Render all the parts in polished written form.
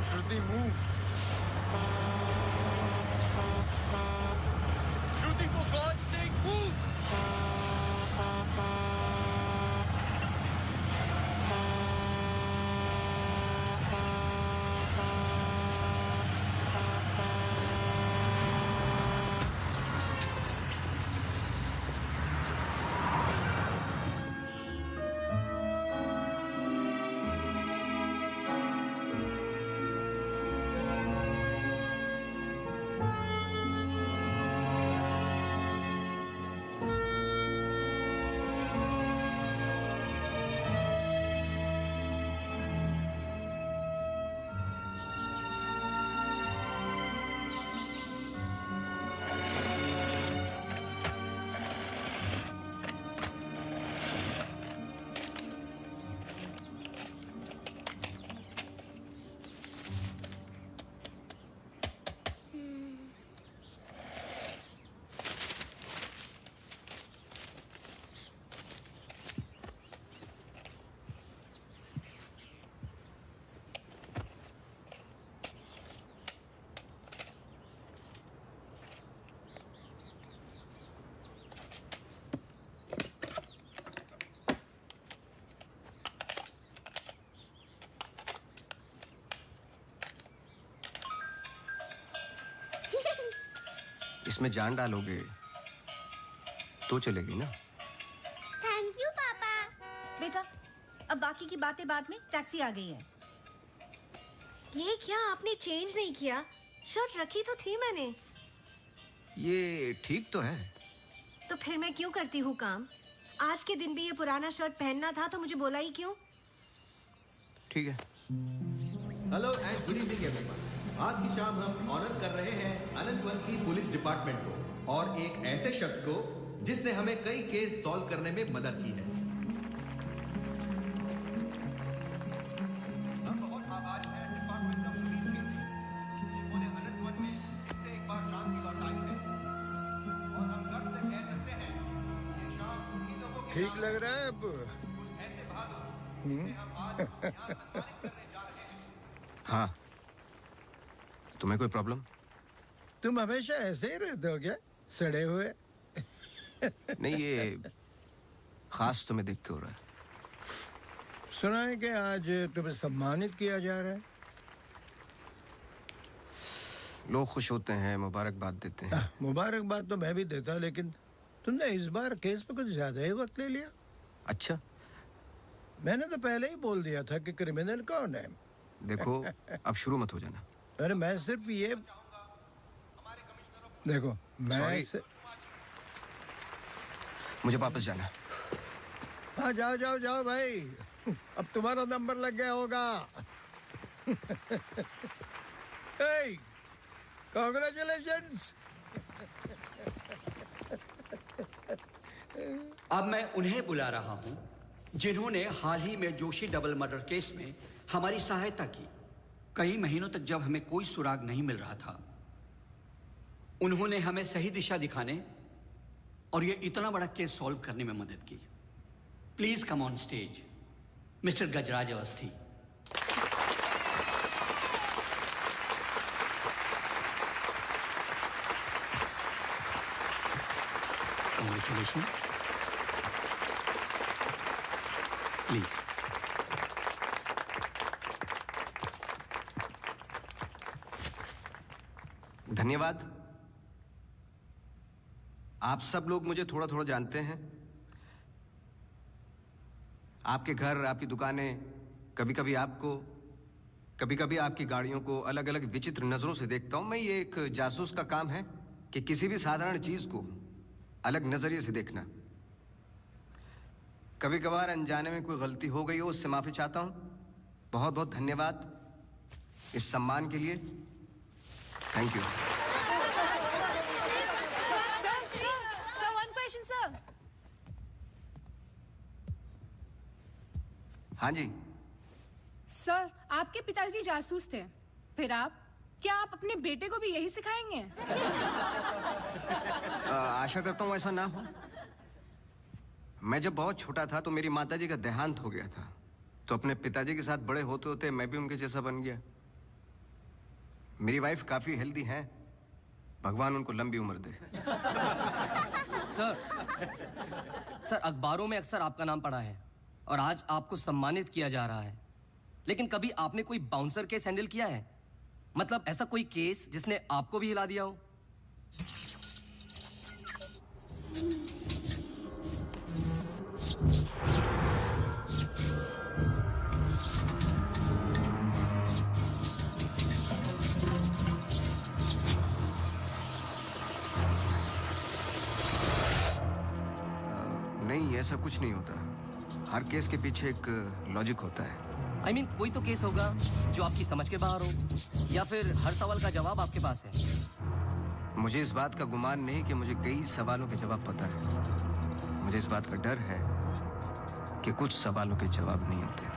Shruti, move. Shruti, for God's sake, move. इसमें जान डालोगे तो चलेगी ना? थैंक यू पापा। बेटा, अब बाकी की बातें बाद में, टैक्सी आ गई है। ये क्या आपने चेंज नहीं किया? शर्ट रखी तो थी मैंने। ये ठीक तो है। तो फिर मैं क्यों करती हूँ काम? आज के दिन भी ये पुराना शर्ट पहनना था तो मुझे बोला ही क्यों? ठीक है। Hello and good evening everyone. आज की शाम हम ऑनर कर रहे हैं अनंतवन की पुलिस डिपार्टमेंट को और एक ऐसे शख्स को जिसने हमें कई केस सॉल्व करने में मदद की है। हम बहुत आभारी हैं डिपार्टमेंट ऑफ पुलिस के जिन्होंने अनंतवन में फिर से एक बार शांति लौटाई है और हम गर्व से कह सकते हैं ये शाम उन लोगों के ठीक लग रहा है अब? ऐसे बहादुर जिसे हम आज यहाँ सम्मानित करने जा रहे हैं। हाँ, तुम्हें कोई प्रॉब्लम? तुम हमेशा ऐसे ही रहते हो क्या, सड़े हुए? नहीं, ये खास तुम्हें देख के हो रहा है। सुना है कि आज तुम्हें सम्मानित किया जा रहा है। लोग खुश होते हैं, मुबारकबाद देते हैं। मुबारकबाद तो मैं भी देता, लेकिन तुमने इस बार केस पे कुछ ज्यादा ही वक्त ले लिया। अच्छा, मैंने तो पहले ही बोल दिया था कि क्रिमिनल कौन है। देखो अब शुरू मत हो जाना। अरे मैं सिर्फ ये देखो, मैं मुझे वापस जाना है। हाँ, जाओ जाओ जाओ भाई, अब तुम्हारा नंबर लग गया होगा। hey, congratulations! अब मैं उन्हें बुला रहा हूं जिन्होंने हाल ही में जोशी डबल मर्डर केस में हमारी सहायता की। कई महीनों तक जब हमें कोई सुराग नहीं मिल रहा था, उन्होंने हमें सही दिशा दिखाने और ये इतना बड़ा केस सॉल्व करने में मदद की। Please come on stage mister Gajraj Awasthi. Congratulations. Please. धन्यवाद। आप सब लोग मुझे थोड़ा थोड़ा जानते हैं। आपके घर, आपकी दुकानें, कभी कभी आपको, कभी कभी आपकी गाड़ियों को अलग अलग विचित्र नजरों से देखता हूं। मैं ये एक जासूस का काम है कि किसी भी साधारण चीज को अलग नजरिए से देखना। कभी कभार अनजाने में कोई गलती हो गई हो, उससे माफी चाहता हूं। बहुत बहुत धन्यवाद इस सम्मान के लिए। Thank you. Sir, one question, sir. हाँ जी। सर, आपके पिताजी जासूस थे, फिर आप? क्या आप अपने बेटे को भी यही सिखाएंगे? आशा करता हूँ ऐसा ना हो। मैं जब बहुत छोटा था तो मेरी माताजी का देहांत हो गया था, तो अपने पिताजी के साथ बड़े होते होते मैं भी उनके जैसा बन गया। मेरी वाइफ काफी हेल्दी है, भगवान उनको लंबी उम्र दे। सर अखबारों में अक्सर आपका नाम पड़ा है और आज आपको सम्मानित किया जा रहा है, लेकिन कभी आपने कोई बाउंसर केस हैंडल किया है? मतलब ऐसा कोई केस जिसने आपको भी हिला दिया हो? नहीं, ऐसा कुछ नहीं होता। हर केस के पीछे एक लॉजिक होता है। I mean, कोई तो केस होगा जो आपकी समझ के बाहर हो, या फिर हर सवाल का जवाब आपके पास है। मुझे इस बात का गुमान नहीं कि मुझे कई सवालों के जवाब पता है। मुझे इस बात का डर है कि कुछ सवालों के जवाब नहीं होते।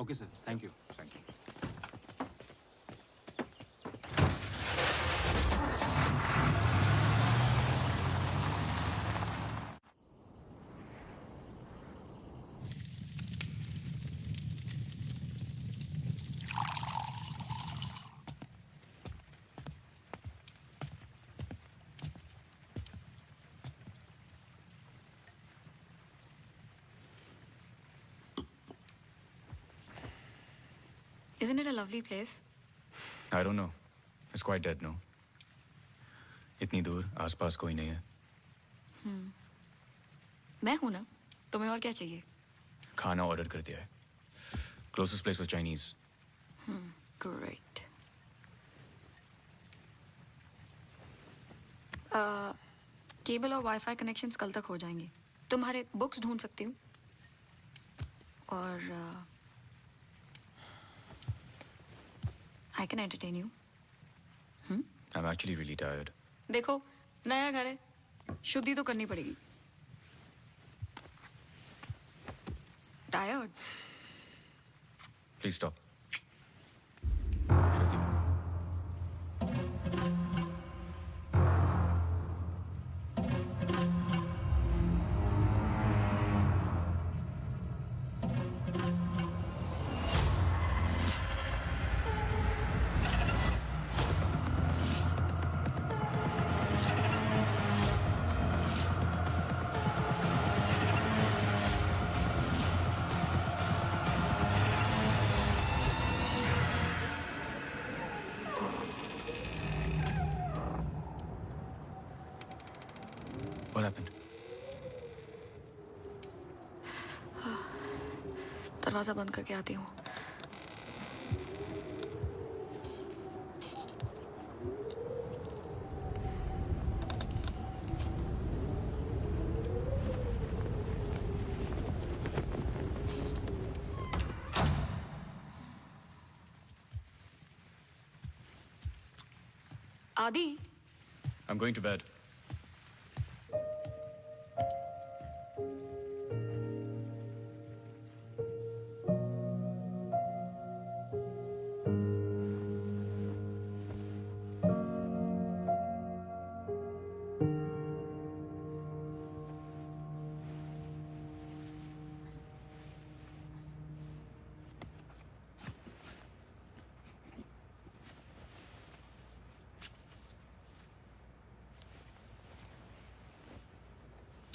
Okay, sir. Thank you. Thank you. Isn't it a lovely place? I don't know. It's quite dead, no? इतनी दूर आसपास कोई नहीं है। मैं हूं ना, तुम्हें और क्या चाहिए? खाना ऑर्डर कर दिया है। Closest place was Chinese. Great. Cable और वाईफाई कनेक्शंस कल तक हो जाएंगे। तुम्हारे बुक्स ढूंढ सकती हूँ और I can entertain you. I'm actually really tired. देखो, नया घर है, शुद्धि तो करनी पड़ेगी। Tired? Please stop. What happened? दरवाजा बंद करके आती हूँ। आदि? I'm going to bed.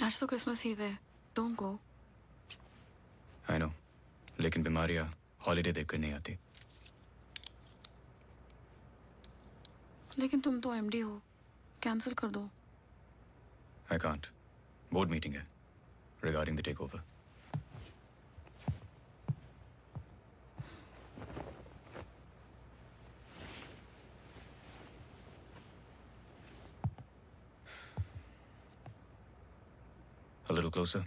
आज तो क्रिसमस ईव है। Don't go. I know. लेकिन बीमारियां हॉलीडे देखकर नहीं आती। लेकिन तुम तो एमडी हो, कैंसिल कर दो। I can't. Board meeting है regarding the takeover. A little closer.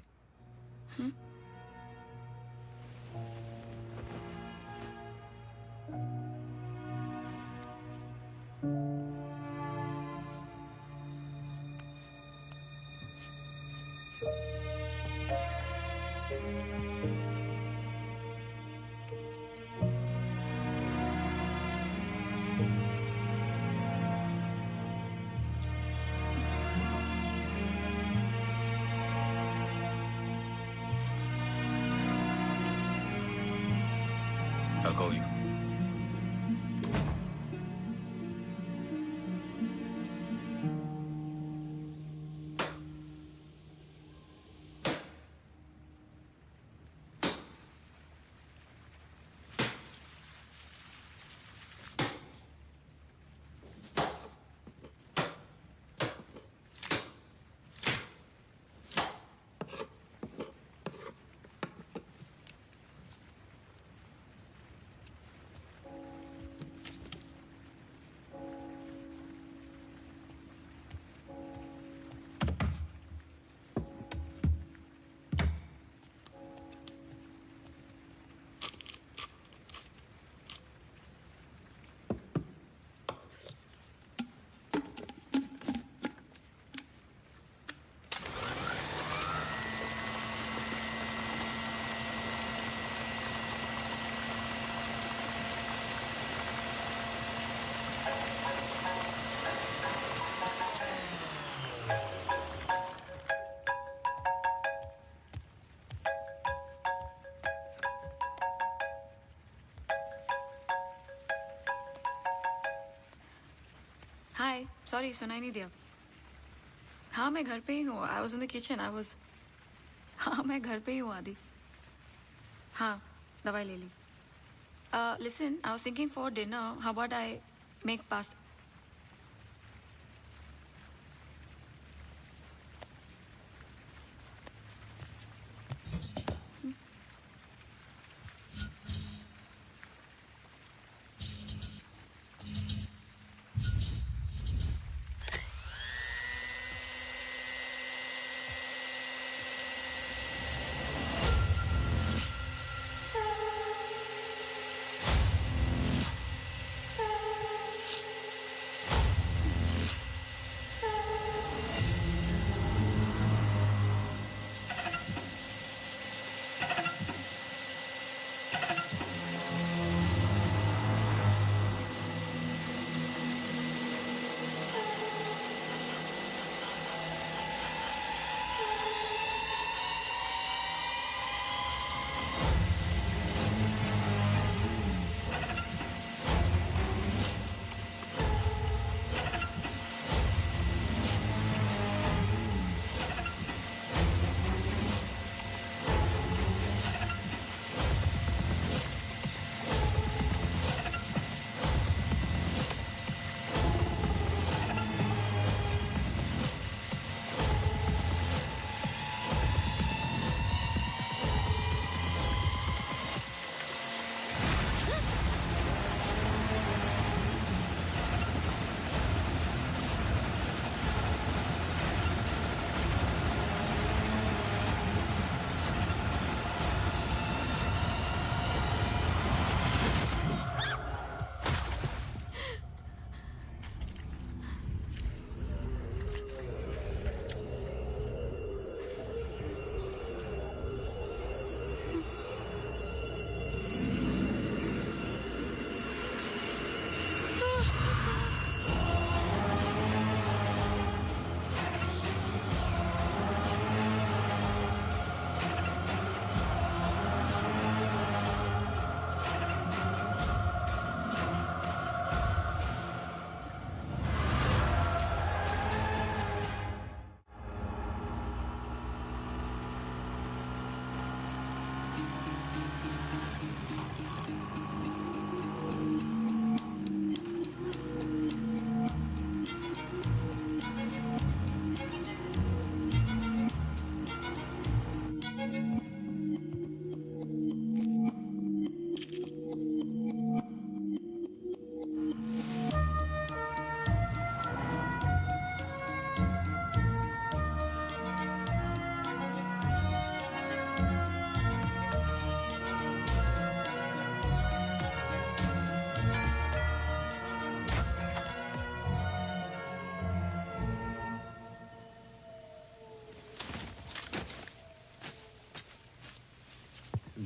I'll call you. Hi sorry सुनाई नहीं दिया। हाँ मैं घर पे ही हूँ। I was in the kitchen. हाँ मैं घर पे ही हूँ आदि। हाँ दवाई ले ली। Listen I was thinking for dinner how about I make pasta.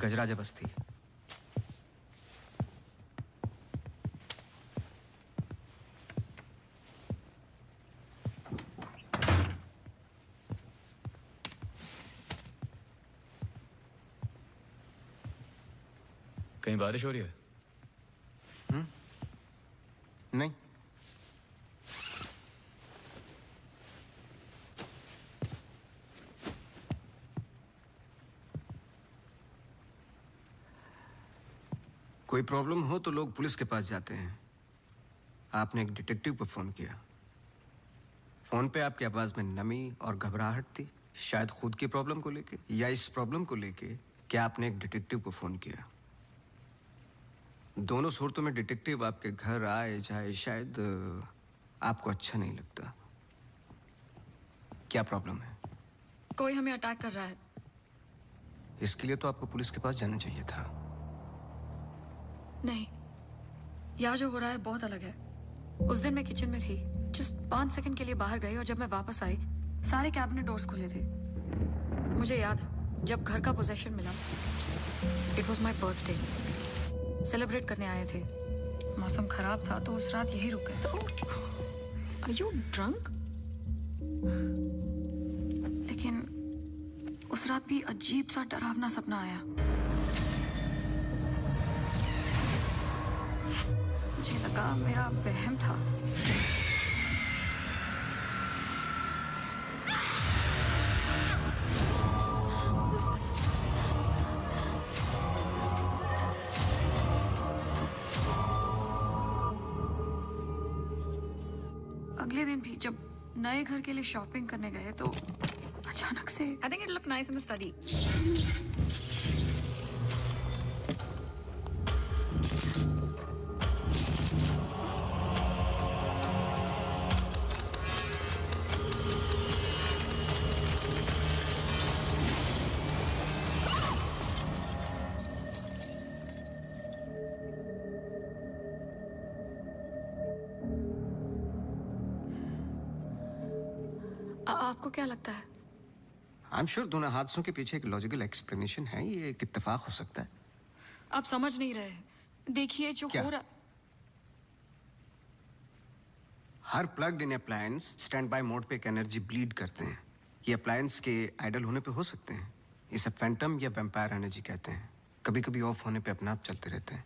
Gajraj Basti. कहीं बारिश हो रही है? नहीं। कोई प्रॉब्लम हो तो लोग पुलिस के पास जाते हैं। आपने एक डिटेक्टिव को फोन किया। फोन पे आपकी आवाज में नमी और घबराहट थी, शायद खुद की प्रॉब्लम को लेके या इस प्रॉब्लम को लेके कि आपने एक डिटेक्टिव को फोन किया। दोनों सूरतों में डिटेक्टिव आपके घर आए जाए शायद आपको अच्छा नहीं लगता। क्या प्रॉब्लम है? कोई हमें अटैक कर रहा है। इसके लिए तो आपको पुलिस के पास जाना चाहिए था। नहीं, यहाँ जो हो रहा है बहुत अलग है। उस दिन मैं किचन में थी, जस्ट 5 सेकंड के लिए बाहर गई और जब मैं वापस आई सारे कैबिनेट डोर्स खुले थे। मुझे याद है जब घर का पोजेशन मिला, it was my birthday, celebrate करने आए थे। मौसम खराब था तो उस रात यही रुक गए। Are you drunk? लेकिन उस रात भी अजीब सा डरावना सपना आया। मुझे लगा मेरा वहम था। अगले दिन भी जब नए घर के लिए शॉपिंग करने गए तो अचानक से I think it look nice in the study. आपको क्या लगता है? आई एम श्योर दोनों हादसों के पीछे एक लॉजिकल एक्सप्लेनेशन है। ये एक इत्तेफाक हो सकता है। आप समझ नहीं रहे हैं। देखिए जो हो रहा। हर plugged in appliance standby mode पे एक एनर्जी ब्लीड करते हैं। ये अप्लायंस के आइडल होने पे हो सकते हैं। इसे फैंटम या वैम्पायर एनर्जी कहते हैं। कभी कभी ऑफ होने पे अपने आप चलते रहते हैं।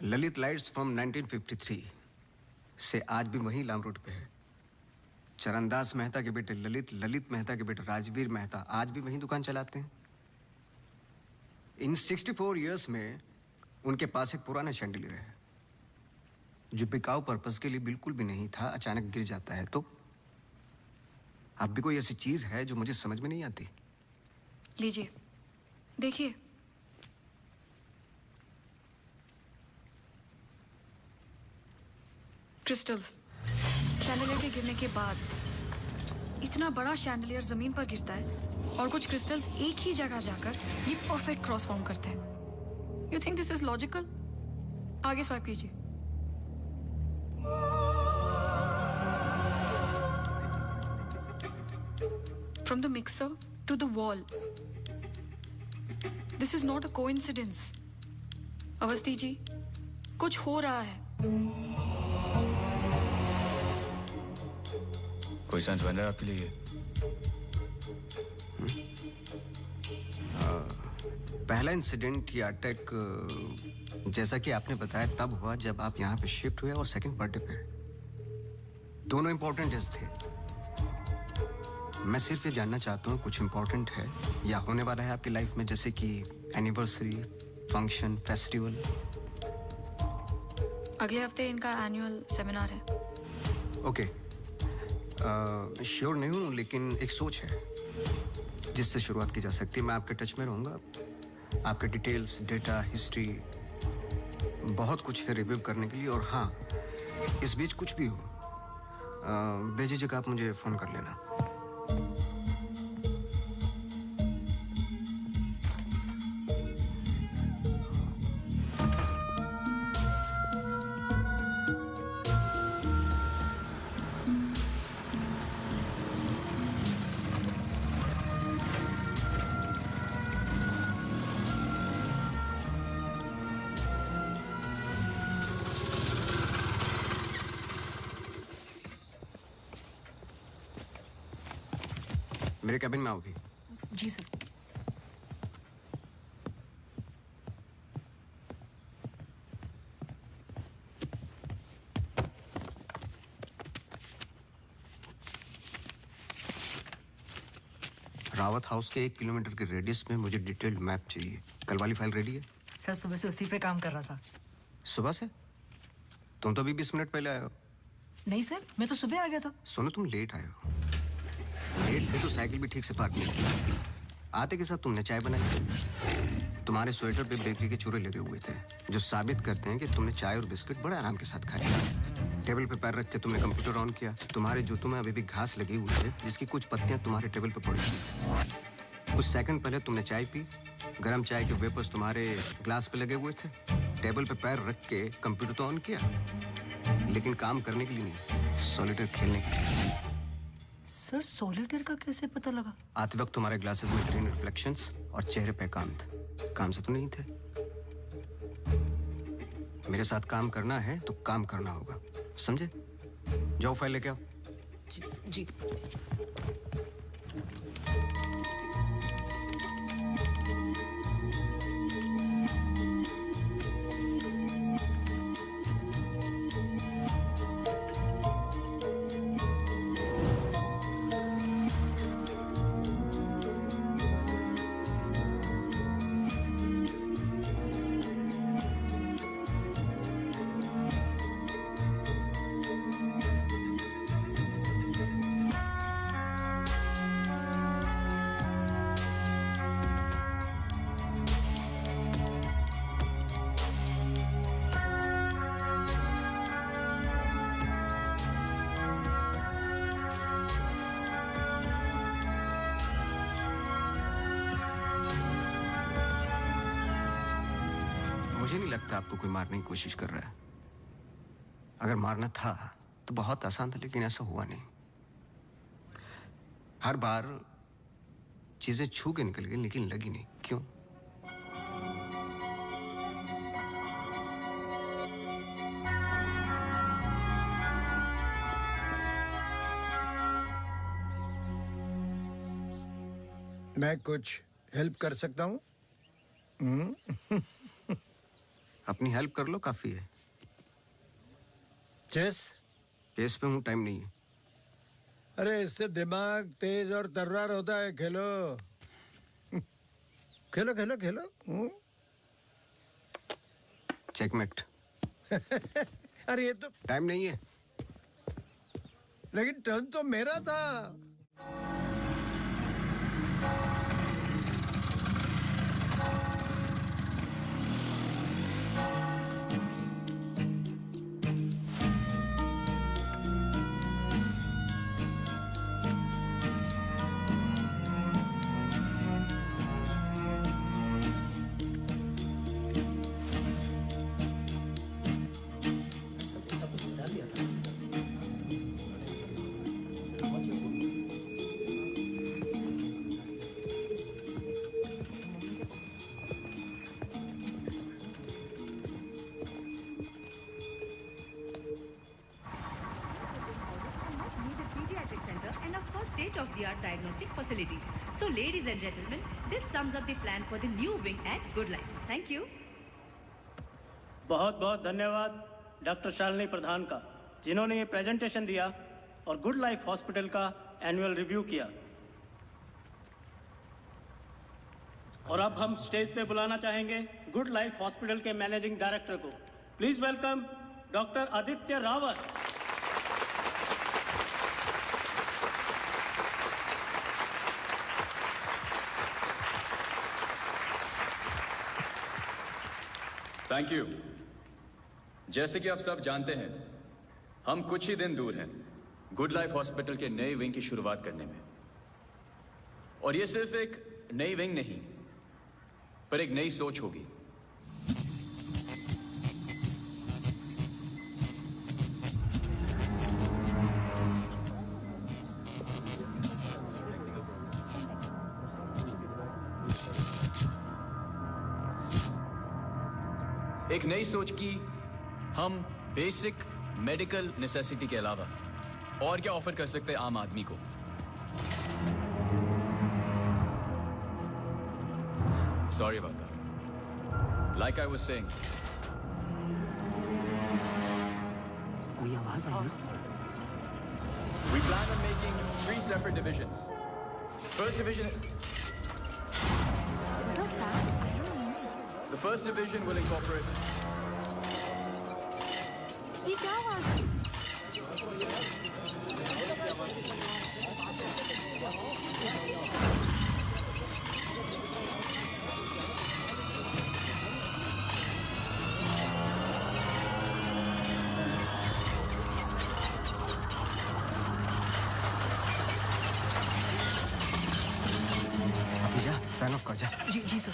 ललित लाइट्स फ्रॉम 1953 से आज भी वही लामरोड पे है। चरणदास मेहता के बेटे ललित मेहता के बेटे राजवीर मेहता आज भी वही दुकान चलाते हैं। इन 64 इयर्स में उनके पास एक पुराना शैंडिलियर है जो बिकाऊ पर्पस के लिए बिल्कुल भी नहीं था, अचानक गिर जाता है। तो अब भी कोई ऐसी चीज है जो मुझे समझ में नहीं आती। लीजिए देखिए। क्रिस्टल्स। शैंडलियर के गिरने के बाद इतना बड़ा शैंडलियर जमीन पर गिरता है और कुछ क्रिस्टल्स एक ही जगह जाकर ये परफेक्ट क्रॉस फॉर्म करते हैं। You think this is logical? आगे स्वाइप कीजिए। From the mixer to the wall. This is not a coincidence. Awasthi ji, कुछ हो रहा है। कोई सेंस बन रहा है आपके लिए? पहला इंसिडेंट या अटैक जैसा कि आपने बताया तब हुआ जब आप यहाँ पे शिफ्ट हुए और सेकंड बर्थडे पे। दोनों इंपॉर्टेंट डेज थे। मैं सिर्फ ये जानना चाहता हूँ कुछ इंपॉर्टेंट है या होने वाला है आपकी लाइफ में, जैसे कि एनिवर्सरी, फंक्शन, फेस्टिवल। अगले हफ्ते इनका एनुअल सेमिनार है। ओके, श्योर नहीं हूँ लेकिन एक सोच है जिससे शुरुआत की जा सकती है। मैं आपके टच में रहूँगा। आपके डिटेल्स, डेटा, हिस्ट्री बहुत कुछ है रिव्यू करने के लिए। और हाँ, इस बीच कुछ भी हो बेझिझक आप मुझे फ़ोन कर लेना। मेरे कैबिन में आओगी? जी सर। रावत हाउस के 1 किलोमीटर के रेडियस में मुझे डिटेल्ड मैप चाहिए। कल वाली फाइल रेडी है? सर सुबह से उसी पे काम कर रहा था। सुबह से? तुम तो अभी 20 मिनट पहले आए हो। नहीं सर, मैं तो सुबह आ गया था। सुनो, तुम लेट आए हो। लेट थे तो साइकिल भी ठीक से पार्क नहीं की। आते के साथ तुमने चाय बनाई। तुम्हारे स्वेटर पे बेकरी के चूरे लगे हुए थे जो साबित करते हैं कि तुमने चाय और बिस्किट बड़े आराम के साथ खाए। टेबल पे पैर रख के तुमने कंप्यूटर ऑन किया। तुम्हारे जूतों में अभी भी घास लगी हुई है जिसकी कुछ पत्तियां तुम्हारे टेबल पे पड़ी थी। कुछ सेकंड पहले तुमने चाय पी। गरम चाय के वेपर्स तुम्हारे ग्लास पे लगे हुए थे। टेबल पे पैर रख के कंप्यूटर तो ऑन किया, लेकिन काम करने के लिए नहीं, सॉलिटेयर खेलने के लिए। सर सॉलिटेयर का कैसे पता लगा? आते वक्त तुम्हारे ग्लासेस में ग्रीन रिफ्लेक्शंस और चेहरे पे एकांत। काम से तो नहीं थे। मेरे साथ काम करना है तो काम करना होगा, समझे? जाओ फाइल लेके आओ। जी। मुझे नहीं लगता आपको कोई मारने की कोशिश कर रहा है। अगर मारना था तो बहुत आसान था, लेकिन ऐसा हुआ नहीं। हर बार चीजें छू के निकल गई लेकिन लगी नहीं। क्यों? मैं कुछ हेल्प कर सकता हूँ? अपनी हेल्प कर लो, काफी है। चेस? केस पे हूँ, टाइम नहीं है। अरे इससे दिमाग तेज और तर्रार होता है। खेलो खेलो खेलो खेलो। चेकमेट। अरे ये तो टाइम नहीं है। लेकिन टर्न तो मेरा था। state-of-the-art diagnostic facilities. So, ladies and gentlemen, this sums up the plan for the new wing at Good Life. Thank you. बहुत बहुत धन्यवाद डॉक्टर शालिनी प्रधान का, जिन्होंने ये प्रेजेंटेशन दिया और गुड लाइफ हॉस्पिटल का एनुअल रिव्यू किया। और अब हम स्टेज पे बुलाना चाहेंगे गुड लाइफ हॉस्पिटल के मैनेजिंग डायरेक्टर को। Please welcome doctor Aditya Rawat. Thank you. जैसे कि आप सब जानते हैं, हम कुछ ही दिन दूर हैं गुड लाइफ हॉस्पिटल के नए विंग की शुरुआत करने में। और ये सिर्फ एक नई विंग नहीं, पर एक नई सोच होगी। एक नई सोच की हम बेसिक मेडिकल नेसेसिटी के अलावा और क्या ऑफर कर सकते हैं आम आदमी को। Sorry about that. Like I was saying. कोई आवाज आई ना? We plan on making 3 separate divisions. First division. What was that? I don't know. The first division will incorporate. ये क्या आवाज है? अभी जा, फैन ऑफ कर जा। जी जी सर।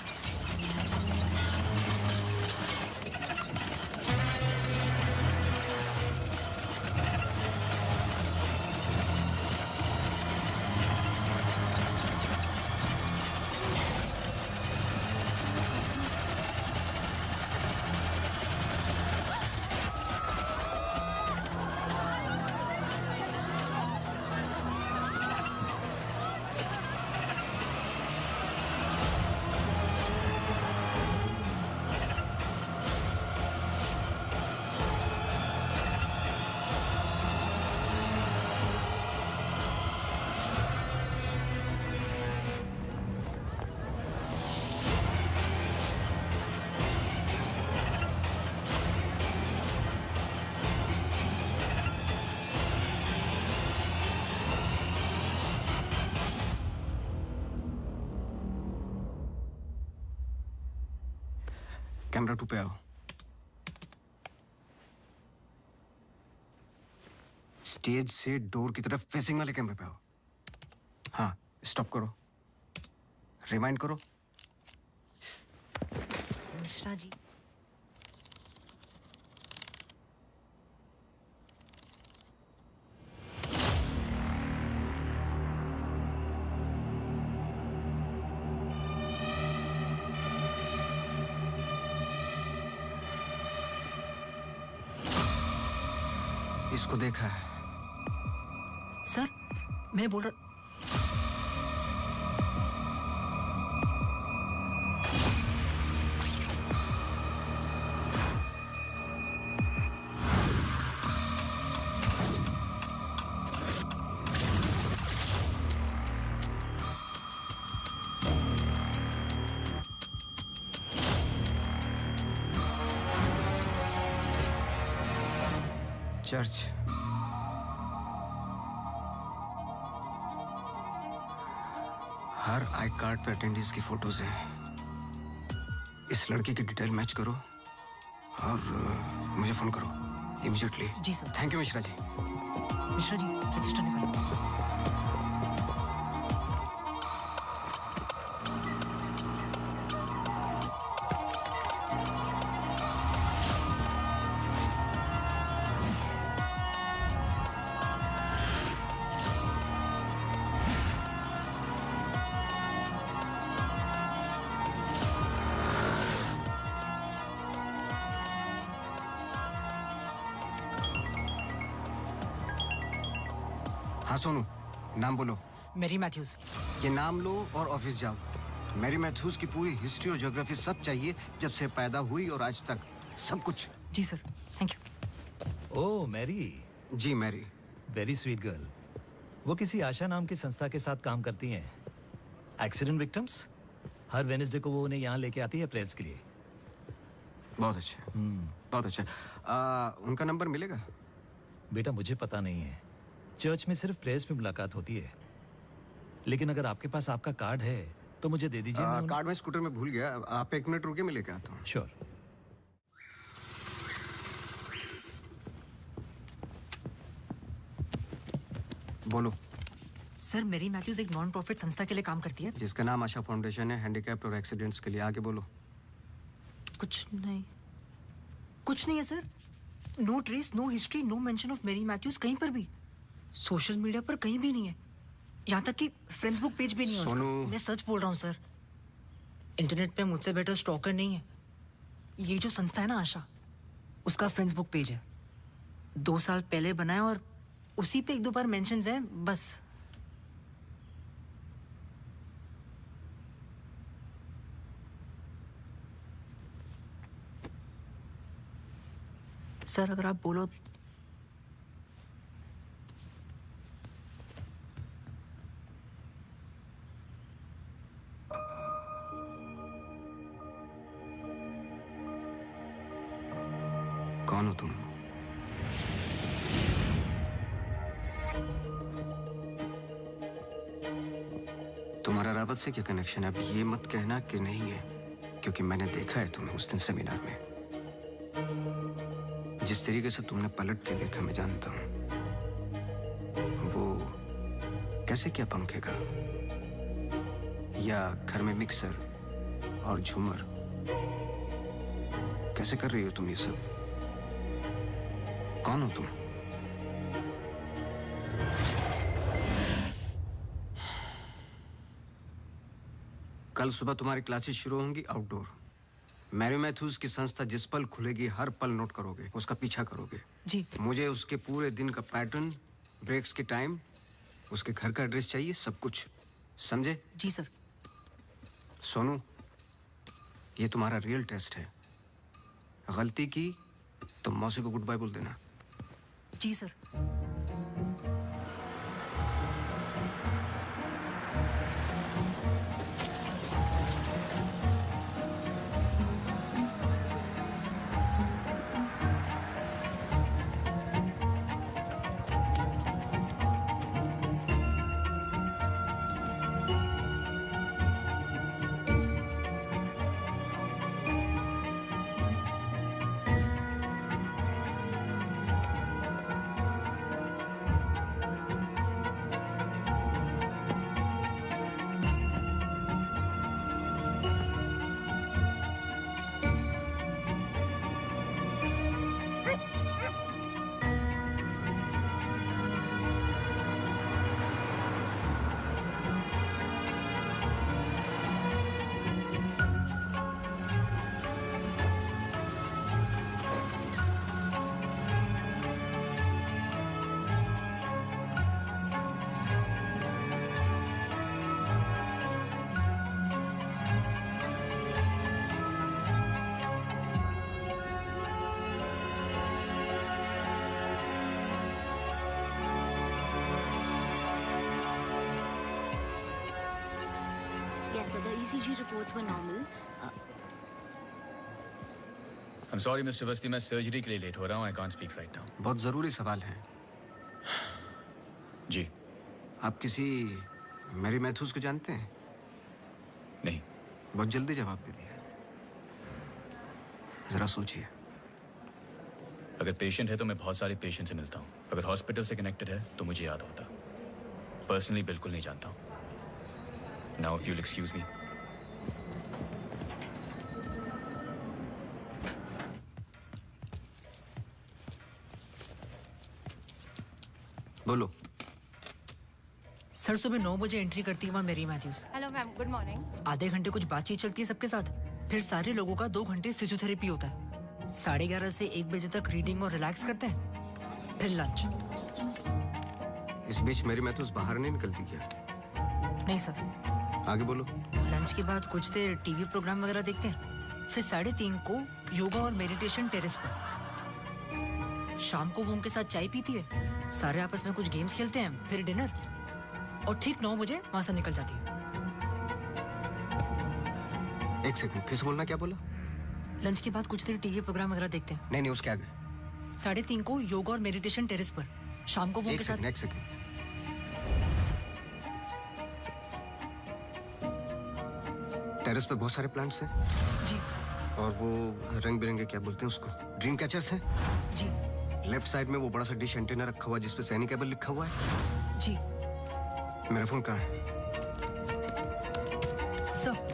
कैमरा 2 पे आओ। स्टेज से डोर की तरफ फेसिंग वाले कैमरे पे आओ। हाँ, स्टॉप करो, रिमाइंड करो। मिश्रा जी। इसको देखा है? सर मैं बोल रहा। चर्च। हर आई कार्ड पे अटेंडेंस की फोटोज हैं। इस लड़के की डिटेल मैच करो और मुझे फोन करो इमीडिएटली। जी sir. Thank you Mishra ji. Mishra ji register निकालो। हाँ सोनू, नाम बोलो। Mary Matthews. ये नाम लो और ऑफिस जाओ। मैरी मैथ्यूज की पूरी हिस्ट्री और ज्योग्राफी सब चाहिए, जब से पैदा हुई और आज तक सब कुछ। जी sir, thank you. Oh Mary. जी मैरी। Very sweet girl. वो किसी आशा नाम की संस्था के साथ काम करती हैं। Accident victims. हर वेडनेसडे को वो उन्हें यहाँ लेके आती है प्रेयर्स के लिए। बहुत अच्छा, बहुत अच्छा। उनका नंबर मिलेगा? बेटा मुझे पता नहीं है, चर्च में सिर्फ प्रेयर्स में मुलाकात होती है। लेकिन अगर आपके पास आपका कार्ड है तो मुझे दे दीजिए। कार्ड मैं स्कूटर में भूल गया, आप 1 मिनट रुके, मैं लेके आता हूँ। श्योर। बोलो। सर मैरी मैथ्यूज एक नॉन प्रॉफिट संस्था के लिए काम करती है जिसका नाम आशा फाउंडेशन है, हैंडीकैप्ड और एक्सीडेंट्स के लिए। आगे बोलो। कुछ नहीं है sir. No trace, no history, no mention of Mary Matthews कहीं पर भी। सोशल मीडिया पर कहीं भी नहीं है, यहाँ तक कि फेसबुक पेज भी नहीं है उसका। मैं सच बोल रहा हूँ सर, इंटरनेट पे मुझसे बेटर स्टॉकर नहीं है। ये जो संस्था है ना आशा, उसका फेसबुक पेज है, 2 साल पहले बना है और उसी पे 1-2 बार मेंशन्स हैं बस। सर अगर आप बोलो कौन हो तुम? तुम्हारा रावत से क्या कनेक्शन है? अब ये मत कहना कि नहीं है, क्योंकि मैंने देखा है तुम्हें उस दिन सेमिनार में। जिस तरीके से तुमने पलट के देखा मैं जानता हूं। वो कैसे क्या पंखे का या घर में मिक्सर और झूमर कैसे कर रही हो तुम ये सब? कौन हो तुम? कल सुबह तुम्हारी क्लासेस शुरू होंगी आउटडोर। मैरी मैथ्यूज की संस्था जिस पल खुलेगी हर पल नोट करोगे, उसका पीछा करोगे। जी। मुझे उसके पूरे दिन का पैटर्न, ब्रेक्स के टाइम, उसके घर का एड्रेस चाहिए, सब कुछ। समझे? जी सर। सोनू, ये तुम्हारा रियल टेस्ट है। गलती की तो मौसी को गुड बाय बोल देना। जी sir. So the ECG reports were normal. I'm sorry, Mr. Vasti, मैं सर्जरी के लिए लेट हो रहा हूँ. I can't speak right now. बहुत जरूरी सवाल है। जी। आप किसी मैरी मैथ्यूज को जानते हैं? नहीं। बहुत जल्दी जवाब दे दिया। जरा सोचिए। अगर पेशेंट है तो मैं बहुत सारे पेशेंट से मिलता हूँ। अगर हॉस्पिटल से कनेक्टेड है तो मुझे याद होता। पर्सनली बिल्कुल नहीं जानता हूँ। Now, if you'll excuse me. बोलो। सर सुबह 9 बजे एंट्री करती है वहाँ Mary Matthews. Hello ma'am, good morning. आधे घंटे कुछ बातचीत चलती है सबके साथ, फिर सारे लोगों का 2 घंटे फिजियोथेरेपी होता है। 11:30 से 1 बजे तक रीडिंग और रिलैक्स करते हैं, फिर लंच। इस बीच मैरी मैथ्यूज बाहर नहीं निकलती क्या? नहीं सर। आगे बोलो। लंच के बाद कुछ देर टीवी प्रोग्राम वगैरह देखते हैं, फिर 3:30 को योगा और मेडिटेशन टेरेस पर। शाम को वो उनके साथ चाय पीती है, सारे आपस में कुछ गेम्स खेलते हैं, फिर डिनर, और ठीक 9 बजे वहां से निकल जाती है। 1 सेकंड, फिर से बोलना, क्या बोला? लंच के बाद कुछ देर टीवी प्रोग्राम वगैरह देखते हैं। नहीं, उसके आगे। 3:30 को योगा और मेडिटेशन टेरेस पर। शाम को वो उनके साथ। 1 सेकंड। टेरेस पे बहुत सारे प्लांट्स हैं। जी। और वो रंग बिरंगे क्या बोलते हैं उसको, ड्रीम कैचर्स हैं। जी। लेफ्ट साइड में वो बड़ा सा डिश एंटीना रखा हुआ है जिसपे सैनी केबल लिखा हुआ है। जी। मेरा फोन कहाँ है? सर।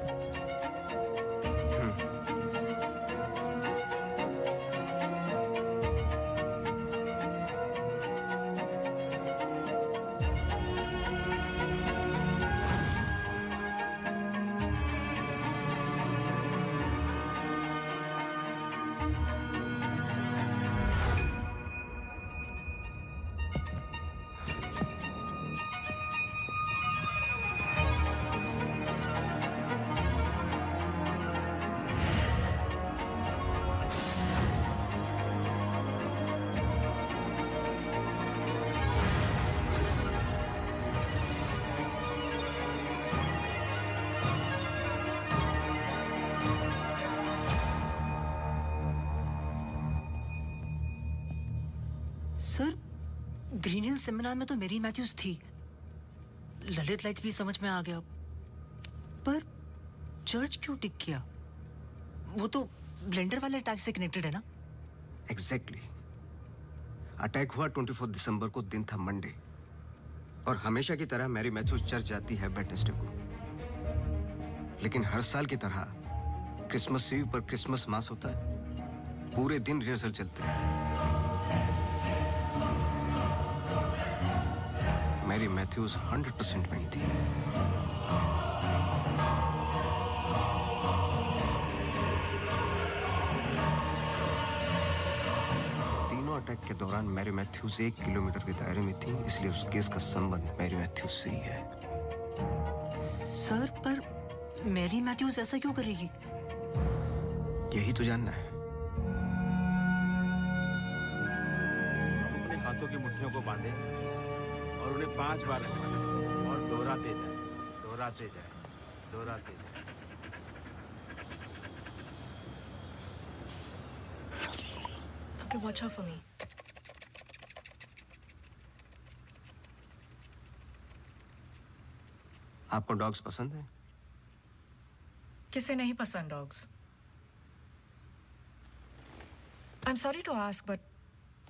ग्रीन हिल सेमिनार में तो मेरी मैथ्यूज थी, ललित लाइट्स भी समझ में आ गया, पर चर्च क्यों टिक किया? वो तो ब्लेंडर वाले अटैक से कनेक्टेड है ना? एग्जैक्टली। अटैक हुआ 24 दिसंबर को, दिन था मंडे, और हमेशा की तरह मैरी मैथ्यूज चर्च जाती है वेडनेसडे को। लेकिन हर साल की तरह क्रिसमस ईव पर क्रिसमस मास होता है, पूरे दिन रिहर्सल चलते हैं। मैरी मैथ्यूज 100% वहीं थी। तीनों अटैक के दौरान मैरी मैथ्यूज 1 किलोमीटर के दायरे में थी, इसलिए उस केस का संबंध मैरी मैथ्यूज से ही है। सर, पर मैरी मैथ्यूज ऐसा क्यों करेगी? यही तो जानना है। अपने हाथों की मुट्ठियों को बांधे और उन्हें 5 बार रखना और दोहराते जाए, दोहराते जाए, दोहराते जाए। Okay, watch out for me. आपको डॉग्स पसंद है? किसे नहीं पसंद dogs? I am sorry to ask, but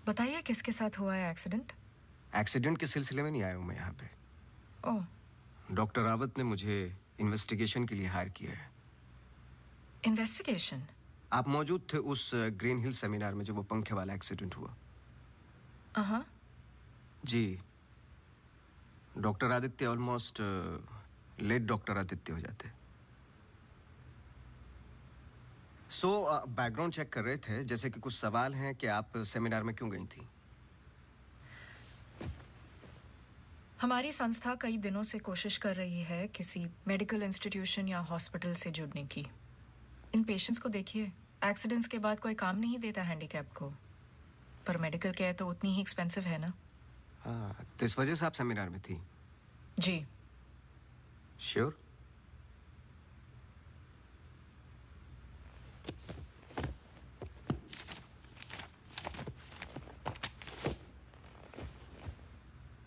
बताइए किसके साथ हुआ है एक्सीडेंट? एक्सीडेंट के सिलसिले में नहीं आया हूं मैं यहाँ पे। ओह, डॉक्टर रावत ने मुझे इन्वेस्टिगेशन के लिए हायर किया है। इन्वेस्टिगेशन? आप मौजूद थे उस ग्रीन हिल सेमिनार में जब वो पंखे वाला एक्सीडेंट हुआ? हाँ जी। Doctor Aditya almost late doctor Aditya हो जाते। बैकग्राउंड चेक कर रहे थे, जैसे कि कुछ सवाल हैं कि आप सेमिनार में क्यों गई थी? हमारी संस्था कई दिनों से कोशिश कर रही है किसी मेडिकल इंस्टीट्यूशन या हॉस्पिटल से जुड़ने की। इन पेशेंट्स को देखिए, एक्सीडेंट्स के बाद कोई काम नहीं देता हैंडीकैप को, पर मेडिकल केयर तो उतनी ही एक्सपेंसिव है ना। हाँ, तो इस वजह से आप सेमिनार में थी? जी। श्योर?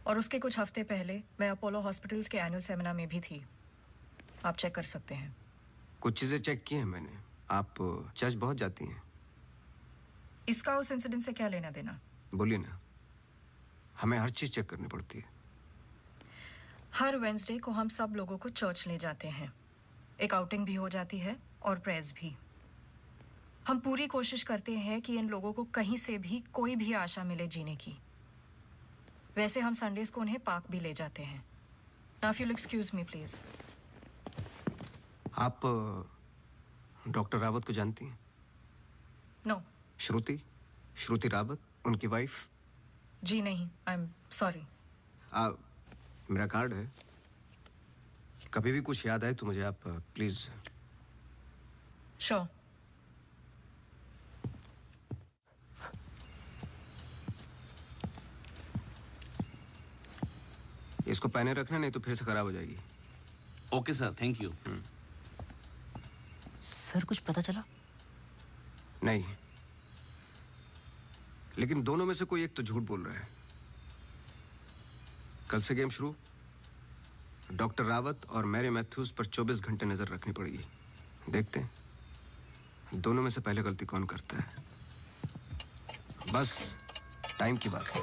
और उसके कुछ हफ्ते पहले मैं अपोलो हॉस्पिटल्स के एनुअल सेमिनार में भी थी, आप चेक कर सकते हैं। कुछ चीजें चेक की हैं मैंने। आप चर्च बहुत जाती हैं। इसका उस इंसिडेंट से क्या लेना देना? बोलिए ना, हमें हर चीज चेक करनी पड़ती है। हर वेंसडे को हम सब लोगों को चर्च ले जाते हैं, एक आउटिंग भी हो जाती है और प्रेयर्स भी। हम पूरी कोशिश करते हैं कि इन लोगों को कहीं से भी कोई भी आशा मिले जीने की। वैसे हम संडेज को उन्हें पार्क भी ले जाते हैं। Now if you'll excuse me please। आप डॉक्टर रावत को जानती हैं? नो। श्रुति रावत, उनकी वाइफ? जी नहीं, आई एम सॉरी। मेरा कार्ड है, कभी भी कुछ याद आए तो मुझे आप प्लीज। श्योर। इसको पहने रखना, नहीं तो फिर से खराब हो जाएगी। Okay sir, thank you. Sir, कुछ पता चला? नहीं, लेकिन दोनों में से कोई एक तो झूठ बोल रहा है। कल से गेम शुरू। डॉक्टर रावत और मैरी मैथ्यूज पर 24 घंटे नजर रखनी पड़ेगी। देखते हैं दोनों में से पहले गलती कौन करता है। बस टाइम की बात है।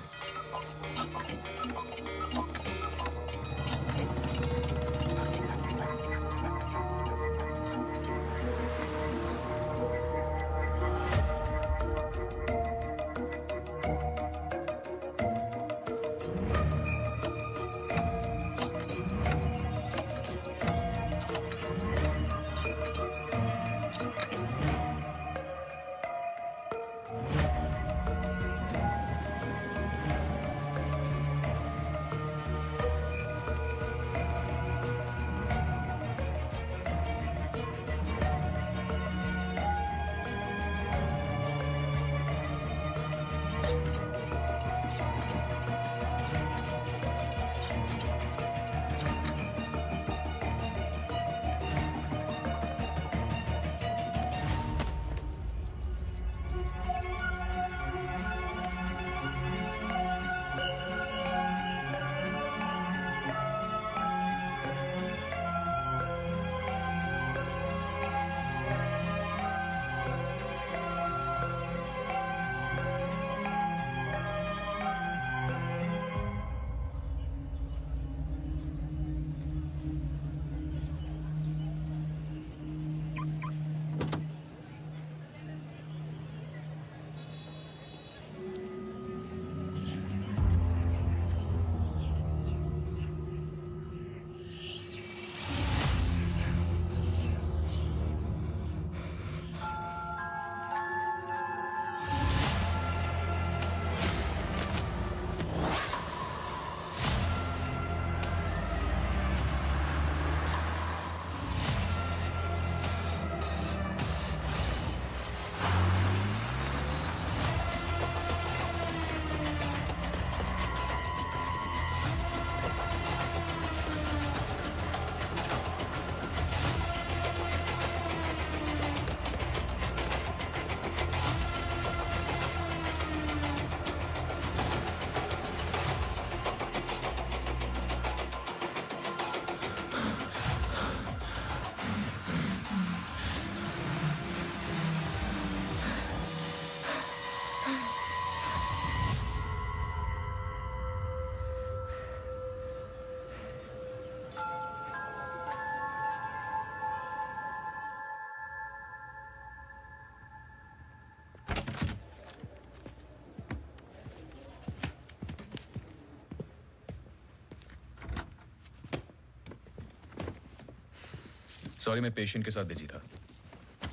सॉरी, मैं पेशेंट के साथ बिजी था।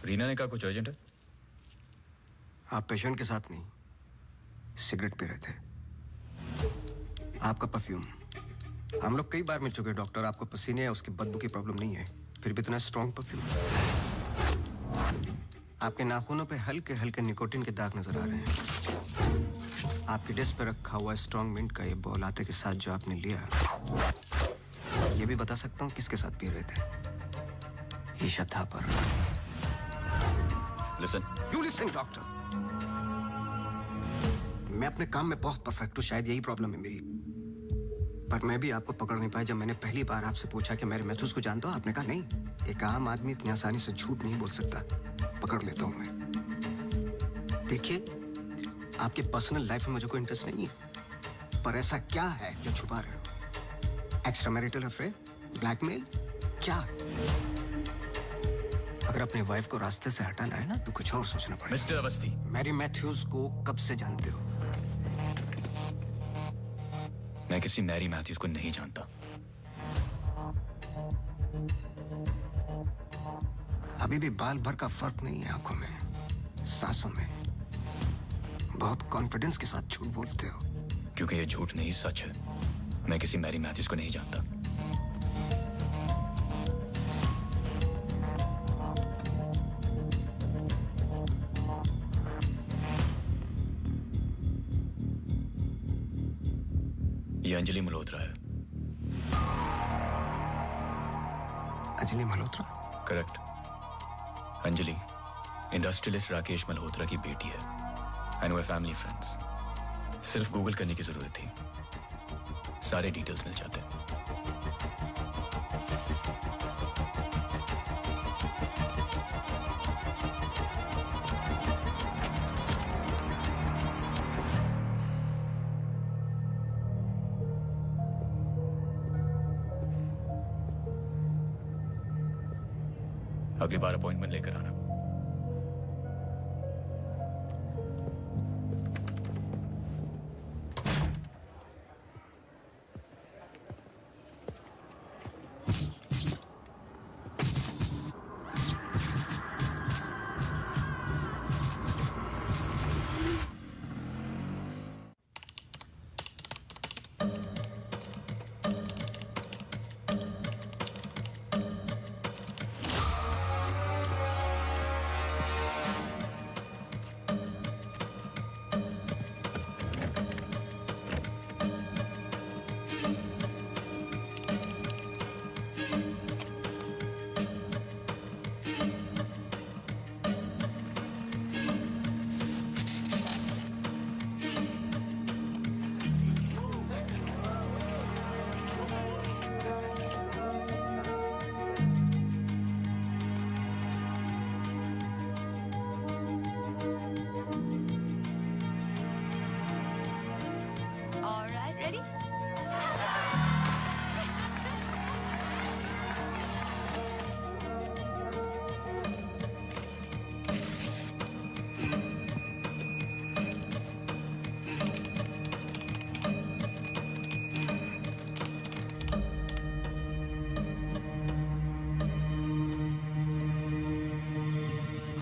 रीना ने कहा कुछ अर्जेंट है। आप पेशेंट के साथ नहीं, सिगरेट पी रहे थे। आपका परफ्यूम, हम लोग कई बार मिल चुके हैं डॉक्टर। आपको पसीने या उसकी बदबू की प्रॉब्लम नहीं है, फिर भी इतना स्ट्रॉन्ग परफ्यूम। आपके नाखूनों पे हल्के हल्के निकोटिन के दाग नजर आ रहे हैं। आपकी डेस्क पे रखा हुआ स्ट्रॉन्ग मिंट का ये बॉल आते के साथ जो आपने लिया, ये भी बता सकता हूँ किसके साथ पी रहे थे। Isha Thapar. Listen. You listen doctor. मैं अपने काम में बहुत परफेक्ट हूँ, शायद यही प्रॉब्लम है मेरी। पर मैं भी आपको पकड़ नहीं पाया। जब मैंने पहली बार आपसे पूछा कि मेरे मैथ्यूज को जानते हो, आपने कहा नहीं। एक आम आदमी इतनी आसानी से झूठ नहीं बोल सकता। पकड़ लेता हूं मैं। देखिए, आपके पर्सनल लाइफ में मुझे कोई इंटरेस्ट नहीं है, पर ऐसा क्या है जो छुपा रहे हो? एक्स्ट्रा मैरिटल अफेयर, ब्लैकमेल, क्या? अगर अपने वाइफ को रास्ते से हटाना है ना, तो कुछ और सोचना पड़ेगा। मिस्टर अवस्थी, मैरी मैथ्यूज को कब से जानते हो? मैं किसी मैरी मैथ्यूज को नहीं जानता। अभी भी बाल भर का फर्क नहीं है आंखों में, सांसों में। बहुत कॉन्फिडेंस के साथ झूठ बोलते हो। क्योंकि ये झूठ नहीं, सच है। मैं किसी मैरी मैथ्यूज को नहीं जानता। ये अंजलि मल्होत्रा है। अंजलि मल्होत्रा? करेक्ट। अंजलि इंडस्ट्रियलिस्ट राकेश मल्होत्रा की बेटी है। आई नो फैमिली फ्रेंड्स। सिर्फ गूगल करने की जरूरत थी, सारे डिटेल्स मिल जाते। अगली बार अपॉइंटमेंट लेकर आना।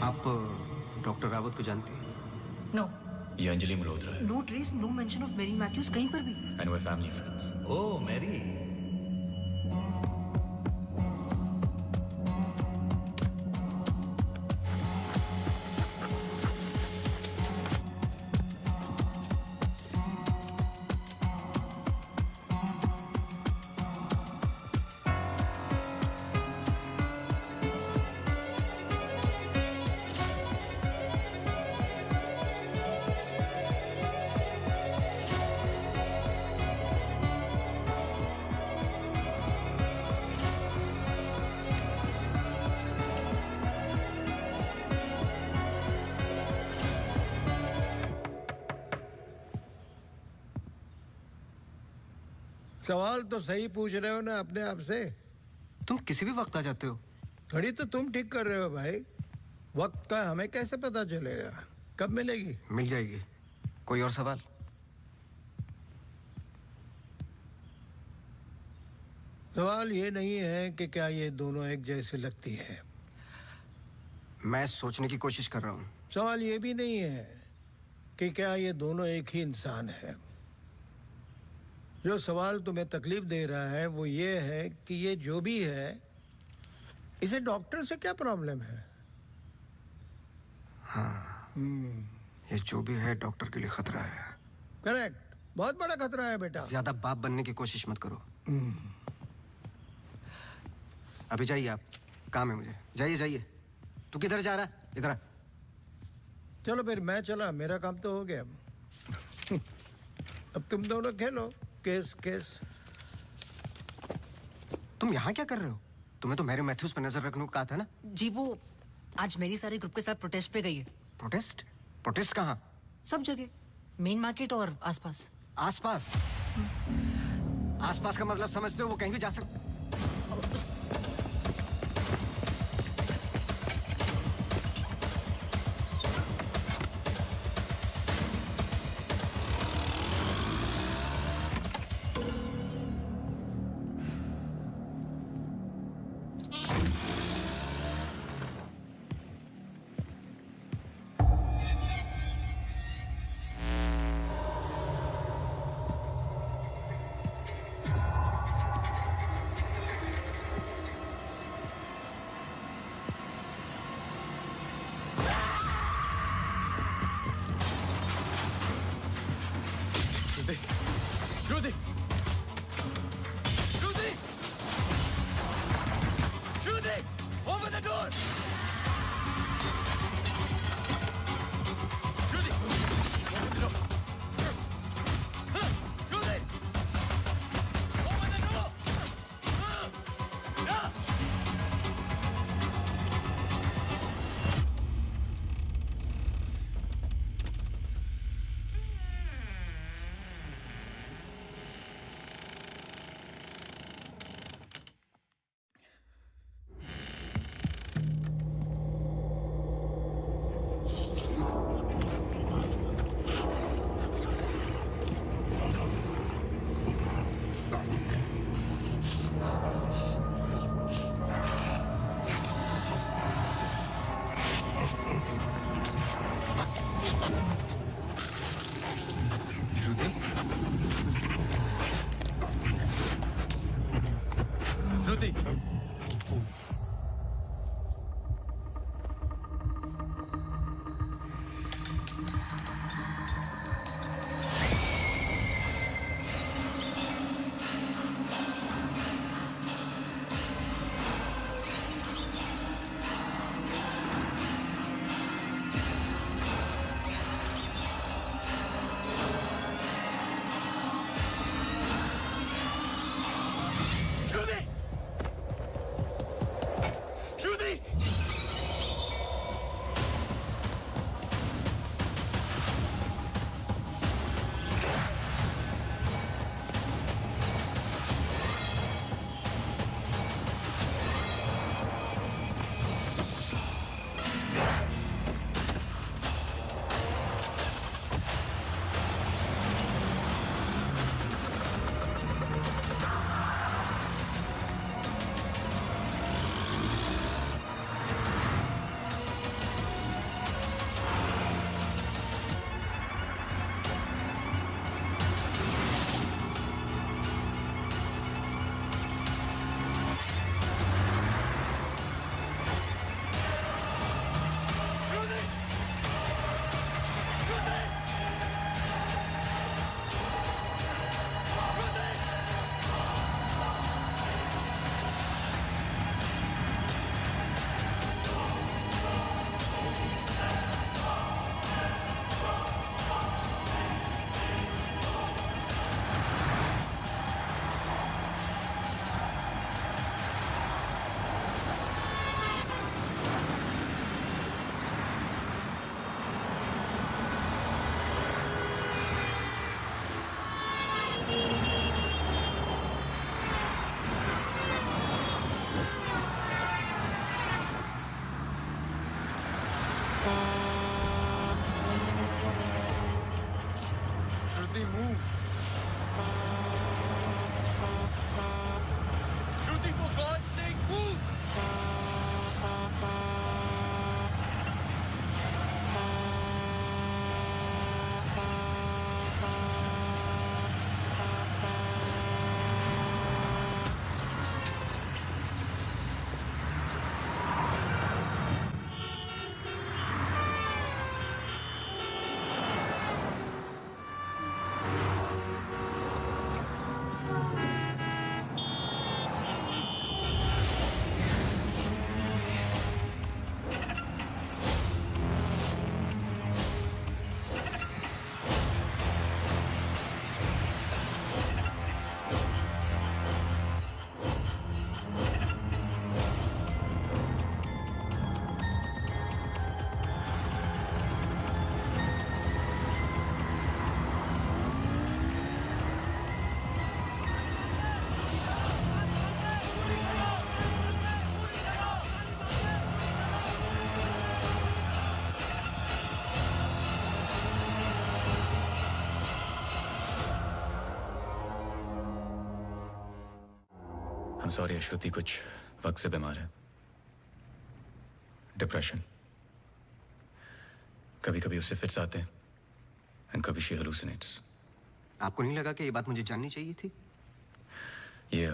आप डॉक्टर रावत को जानती हैं? नो। ये अंजलि मल्होत्रा है। No trace, no mention of Mary Matthews कहीं पर भी। I know family friends. Oh Mary. सवाल तो सही पूछ रहे हो ना अपने आप से। तुम किसी भी वक्त आ जाते हो। घड़ी तो तुम ठीक कर रहे हो भाई, वक्त का हमें कैसे पता चलेगा? कब मिलेगी? मिल जाएगी। कोई और सवाल? सवाल ये नहीं है कि क्या ये दोनों एक जैसे लगती है। मैं सोचने की कोशिश कर रहा हूँ। सवाल ये भी नहीं है कि क्या ये दोनों एक ही इंसान है। जो सवाल तुम्हें तकलीफ दे रहा है वो ये है कि ये जो भी है, इसे डॉक्टर से क्या प्रॉब्लम है? हाँ, ये जो भी है डॉक्टर के लिए खतरा है। करेक्ट, बहुत बड़ा खतरा है बेटा। ज्यादा बाप बनने की कोशिश मत करो। अभी जाइए आप, काम है मुझे। जाइए जाइए। तू किधर जा रहा है? इधर आ। चलो फिर मैं चला, मेरा काम तो हो गया। अब तुम दोनों खेलो केस केस। तुम यहाँ क्या कर रहे हो? तुम्हें तो मैरी मैथ्यूज पर नजर रखने को कहा था ना? जी वो आज मेरी सारे ग्रुप के साथ प्रोटेस्ट पे गई है। प्रोटेस्ट? प्रोटेस्ट कहाँ? सब जगह, मेन मार्केट और आसपास। आसपास? आसपास का मतलब समझते हो? वो कहीं भी जा सकते। Rudy! Rudy! Rudy! Open the door! Rudy! Open the door! Rudy! Open the door! Rudy! Rudy! I'm sorry, श्रुति कुछ वक्त से बीमार है। डिप्रेशन। कभी कभी उससे फिट्स आते हैं एंड कभी शी हेलुसिनेट्स। आपको नहीं लगा कि ये बात मुझे जाननी चाहिए थी? ये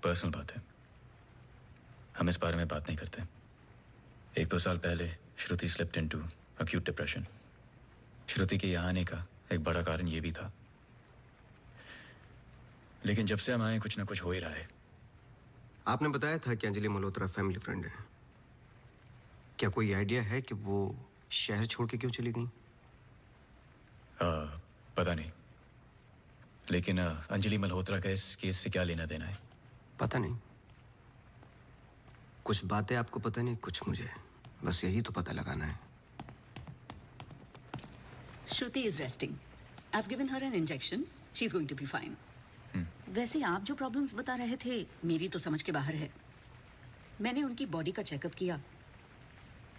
पर्सनल बात है, हम इस बारे में बात नहीं करते। 1-2 साल पहले श्रुति स्लिप्ड इनटू एक्यूट डिप्रेशन। श्रुति के यहाँ आने का एक बड़ा कारण ये भी था, लेकिन जब से हम आए कुछ ना कुछ हो ही रहा है। आपने बताया था कि अंजलि मल्होत्रा फैमिली फ्रेंड है। क्या कोई आइडिया है कि वो शहर छोड़ के क्यों चली गई? पता नहीं, लेकिन अंजलि मल्होत्रा का इस केस से क्या लेना देना है? पता नहीं। कुछ बातें आपको पता नहीं, कुछ मुझे। बस यही तो पता लगाना है। Shruti is resting. I've given her an injection. She's going to be fine. वैसे आप जो प्रॉब्लम्स बता रहे थे मेरी तो समझ के बाहर है। मैंने उनकी बॉडी का चेकअप किया,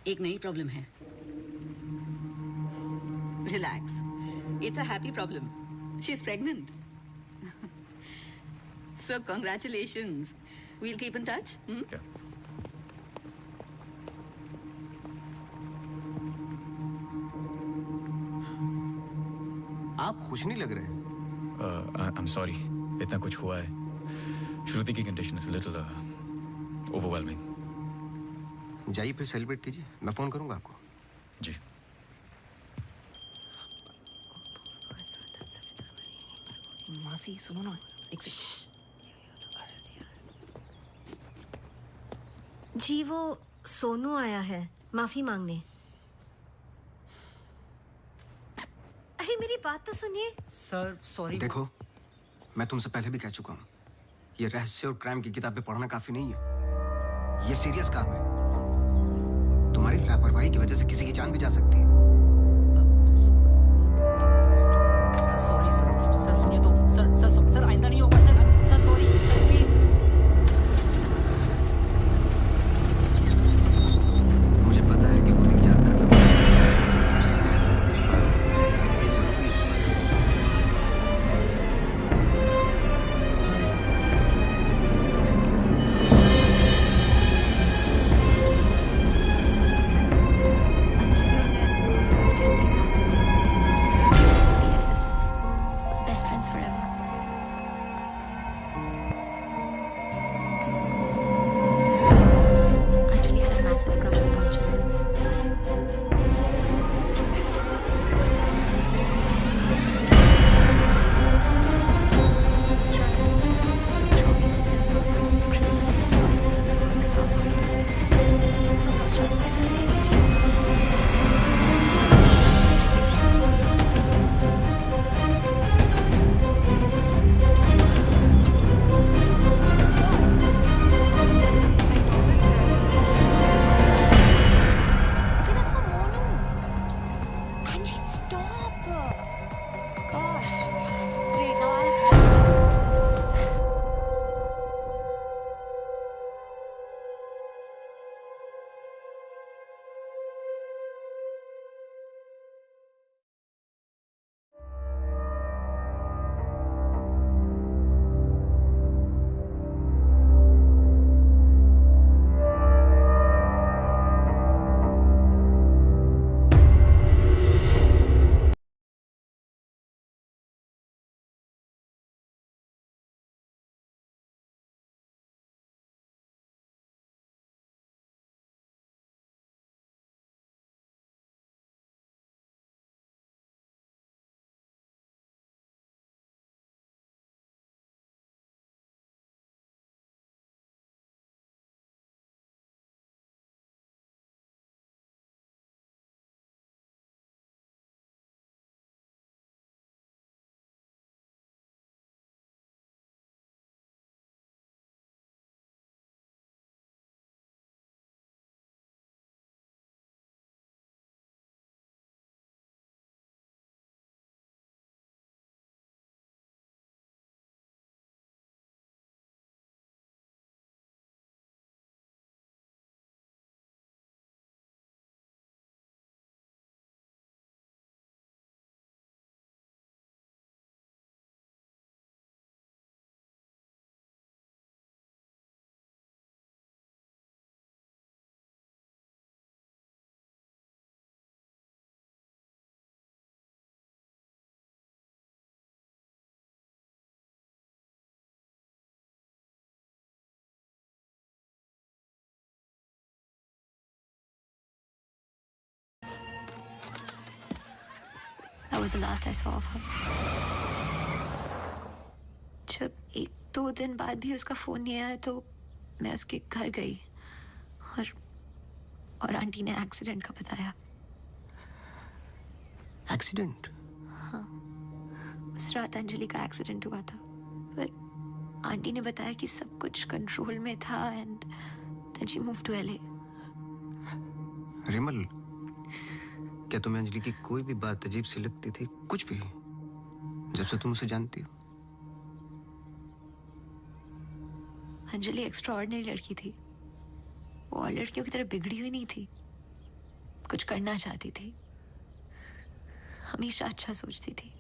एक नई प्रॉब्लम है। Relax, it's a happy problem. She is pregnant. So congratulations. We'll keep in touch. आप खुश नहीं लग रहे। आई एम सॉरी, इतना कुछ हुआ है। श्रुति की कंडीशन इज लिटिल ओवरवेलमिंग। जाइए फिर सेलिब्रेट कीजिए, मैं फोन करूंगा आपको। जी। मासी सुनो ना, एक जी वो सोनू आया है माफी मांगने। अरे मेरी बात तो सुनिए। Sir sorry. देखो, मैं तुमसे पहले भी कह चुका हूँ, ये रहस्य और क्राइम की किताबें पढ़ना काफी नहीं है। ये सीरियस काम है। तुम्हारी लापरवाही की वजह से किसी की जान भी जा सकती है। सॉरी सर सुनिए तो। सर आइंदा नहीं होगा सर सॉरी सर प्लीज। मुझे पता है कि वो दिन याद करना मुश्किल was the last I saw of her. जब 1-2 दिन बाद भी उसका फोन नहीं आया तो मैं उसके घर गई और आंटी ने एक्सीडेंट का बताया। एक्सीडेंट? हाँ, उस रात अंजलि का एक्सीडेंट हुआ था, पर आंटी ने बताया कि सब कुछ कंट्रोल में था and then she move to LA। Rimal, क्या तुम्हें अंजलि की कोई भी बात अजीब सी लगती थी? कुछ भी, जब से तुम उसे जानती हो? अंजलि एक्स्ट्राऑर्डिनरी लड़की थी। वो और लड़कियों की तरह बिगड़ी हुई नहीं थी। कुछ करना चाहती थी, हमेशा अच्छा सोचती थी।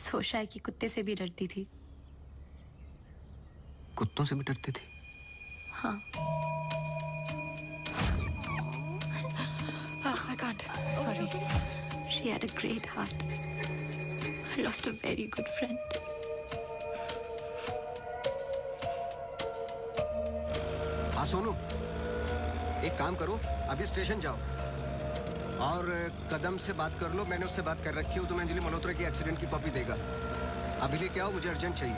सोचा है कि कुत्ते से भी डरती थी। कुत्तों से भी डरती थी? हाँ। I can't. Sorry. She had a great heart. I lost a very good friend. हाँ सोनू, एक काम करो, अभी स्टेशन जाओ और कदम से बात कर लो। मैंने उससे बात कर रखी है, तुम्हें अंजलि मल्होत्रा की एक्सीडेंट की कॉपी देगा। अभी लेके आओ, मुझे अर्जेंट चाहिए।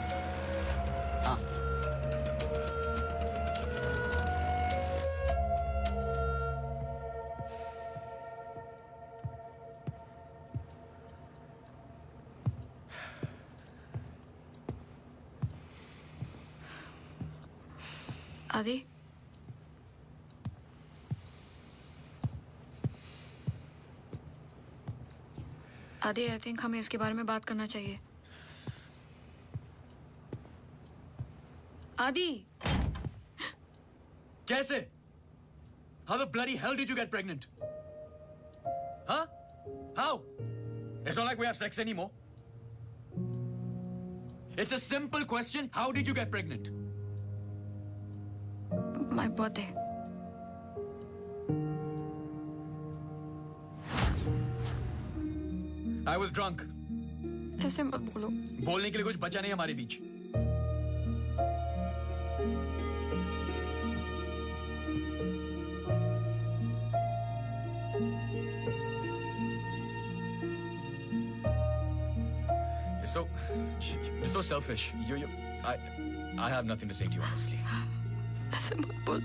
हाँ। आदि, आदि, आई थिंक हमें इसके बारे में बात करना चाहिए। आदि, कैसे? How the bloody hell did you get pregnant? Huh? How? It's not like we have sex anymore. It's a simple question. How did you get pregnant? My birthday. I was drunk. ऐसे मत बोलो। बोलने के लिए कुछ बचा नहीं हमारे बीच। You're so selfish. I have nothing to say to you, honestly. ऐसे मत बोल।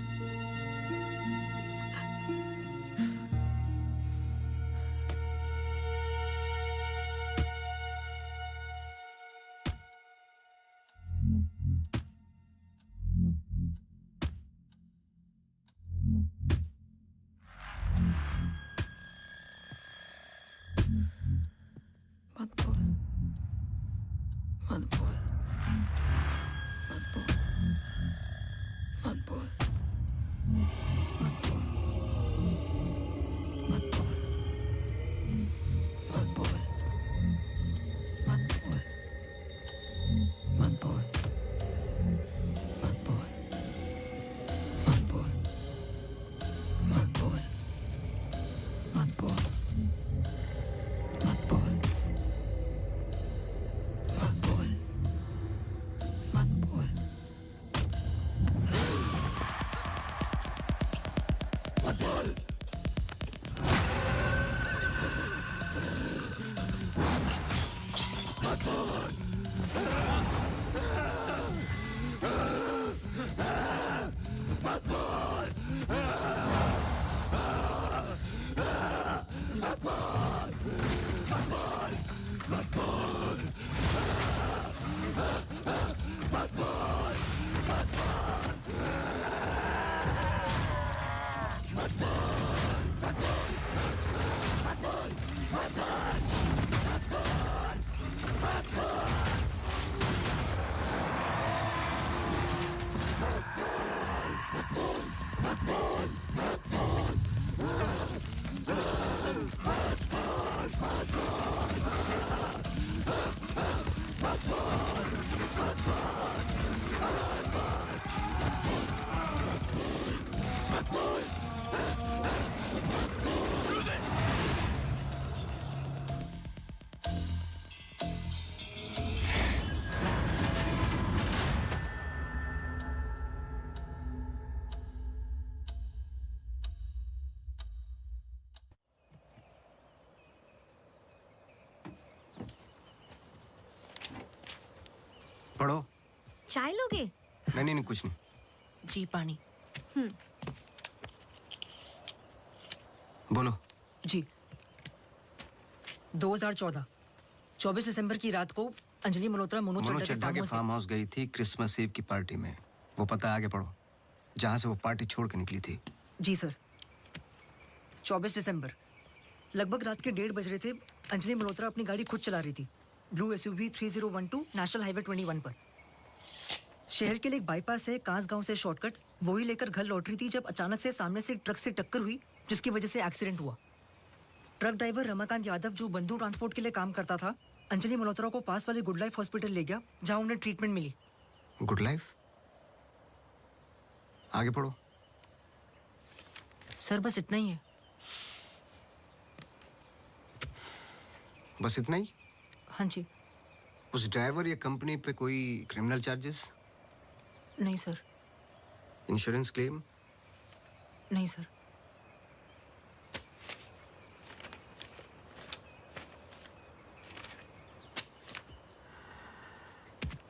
पढ़ो। चाय लोगे? नहीं नहीं नहीं, कुछ नहीं। जी पानी। बोलो। जी 2014 24 दिसंबर की रात को अंजलि मल्होत्रा मोनू चड्ढा के फार्म हाउस गई थी क्रिसमस ईव की पार्टी में। वो पता आगे पढ़ो, जहां से वो पार्टी छोड़ के निकली थी। जी सर। 24 दिसंबर लगभग रात के 1:30 बज रहे थे। अंजलि मल्होत्रा अपनी गाड़ी खुद चला रही थी ब्लू SUV 3012 नेशनल हाईवे 21 पर। शहर के लिए एक बाईपास है कांस गांव से शॉर्टकट, वही लेकर घर लौट रही थी जब अचानक से सामने से ट्रक से टक्कर हुई, जिसकी वजह से एक्सीडेंट हुआ। ट्रक ड्राइवर रमाकांत यादव, जो बंधु ट्रांसपोर्ट के लिए काम करता था, अंजलि मल्होत्रा को पास वाले गुड लाइफ हॉस्पिटल ले गया, जहां उन्हें ट्रीटमेंट मिली। Good life? आगे पढ़ो। सर बस इतना ही है। बस इतना ही? हाँ जी। उस ड्राइवर या कंपनी पे कोई क्रिमिनल चार्जेस? नहीं सर। Insurance claim? नहीं सर।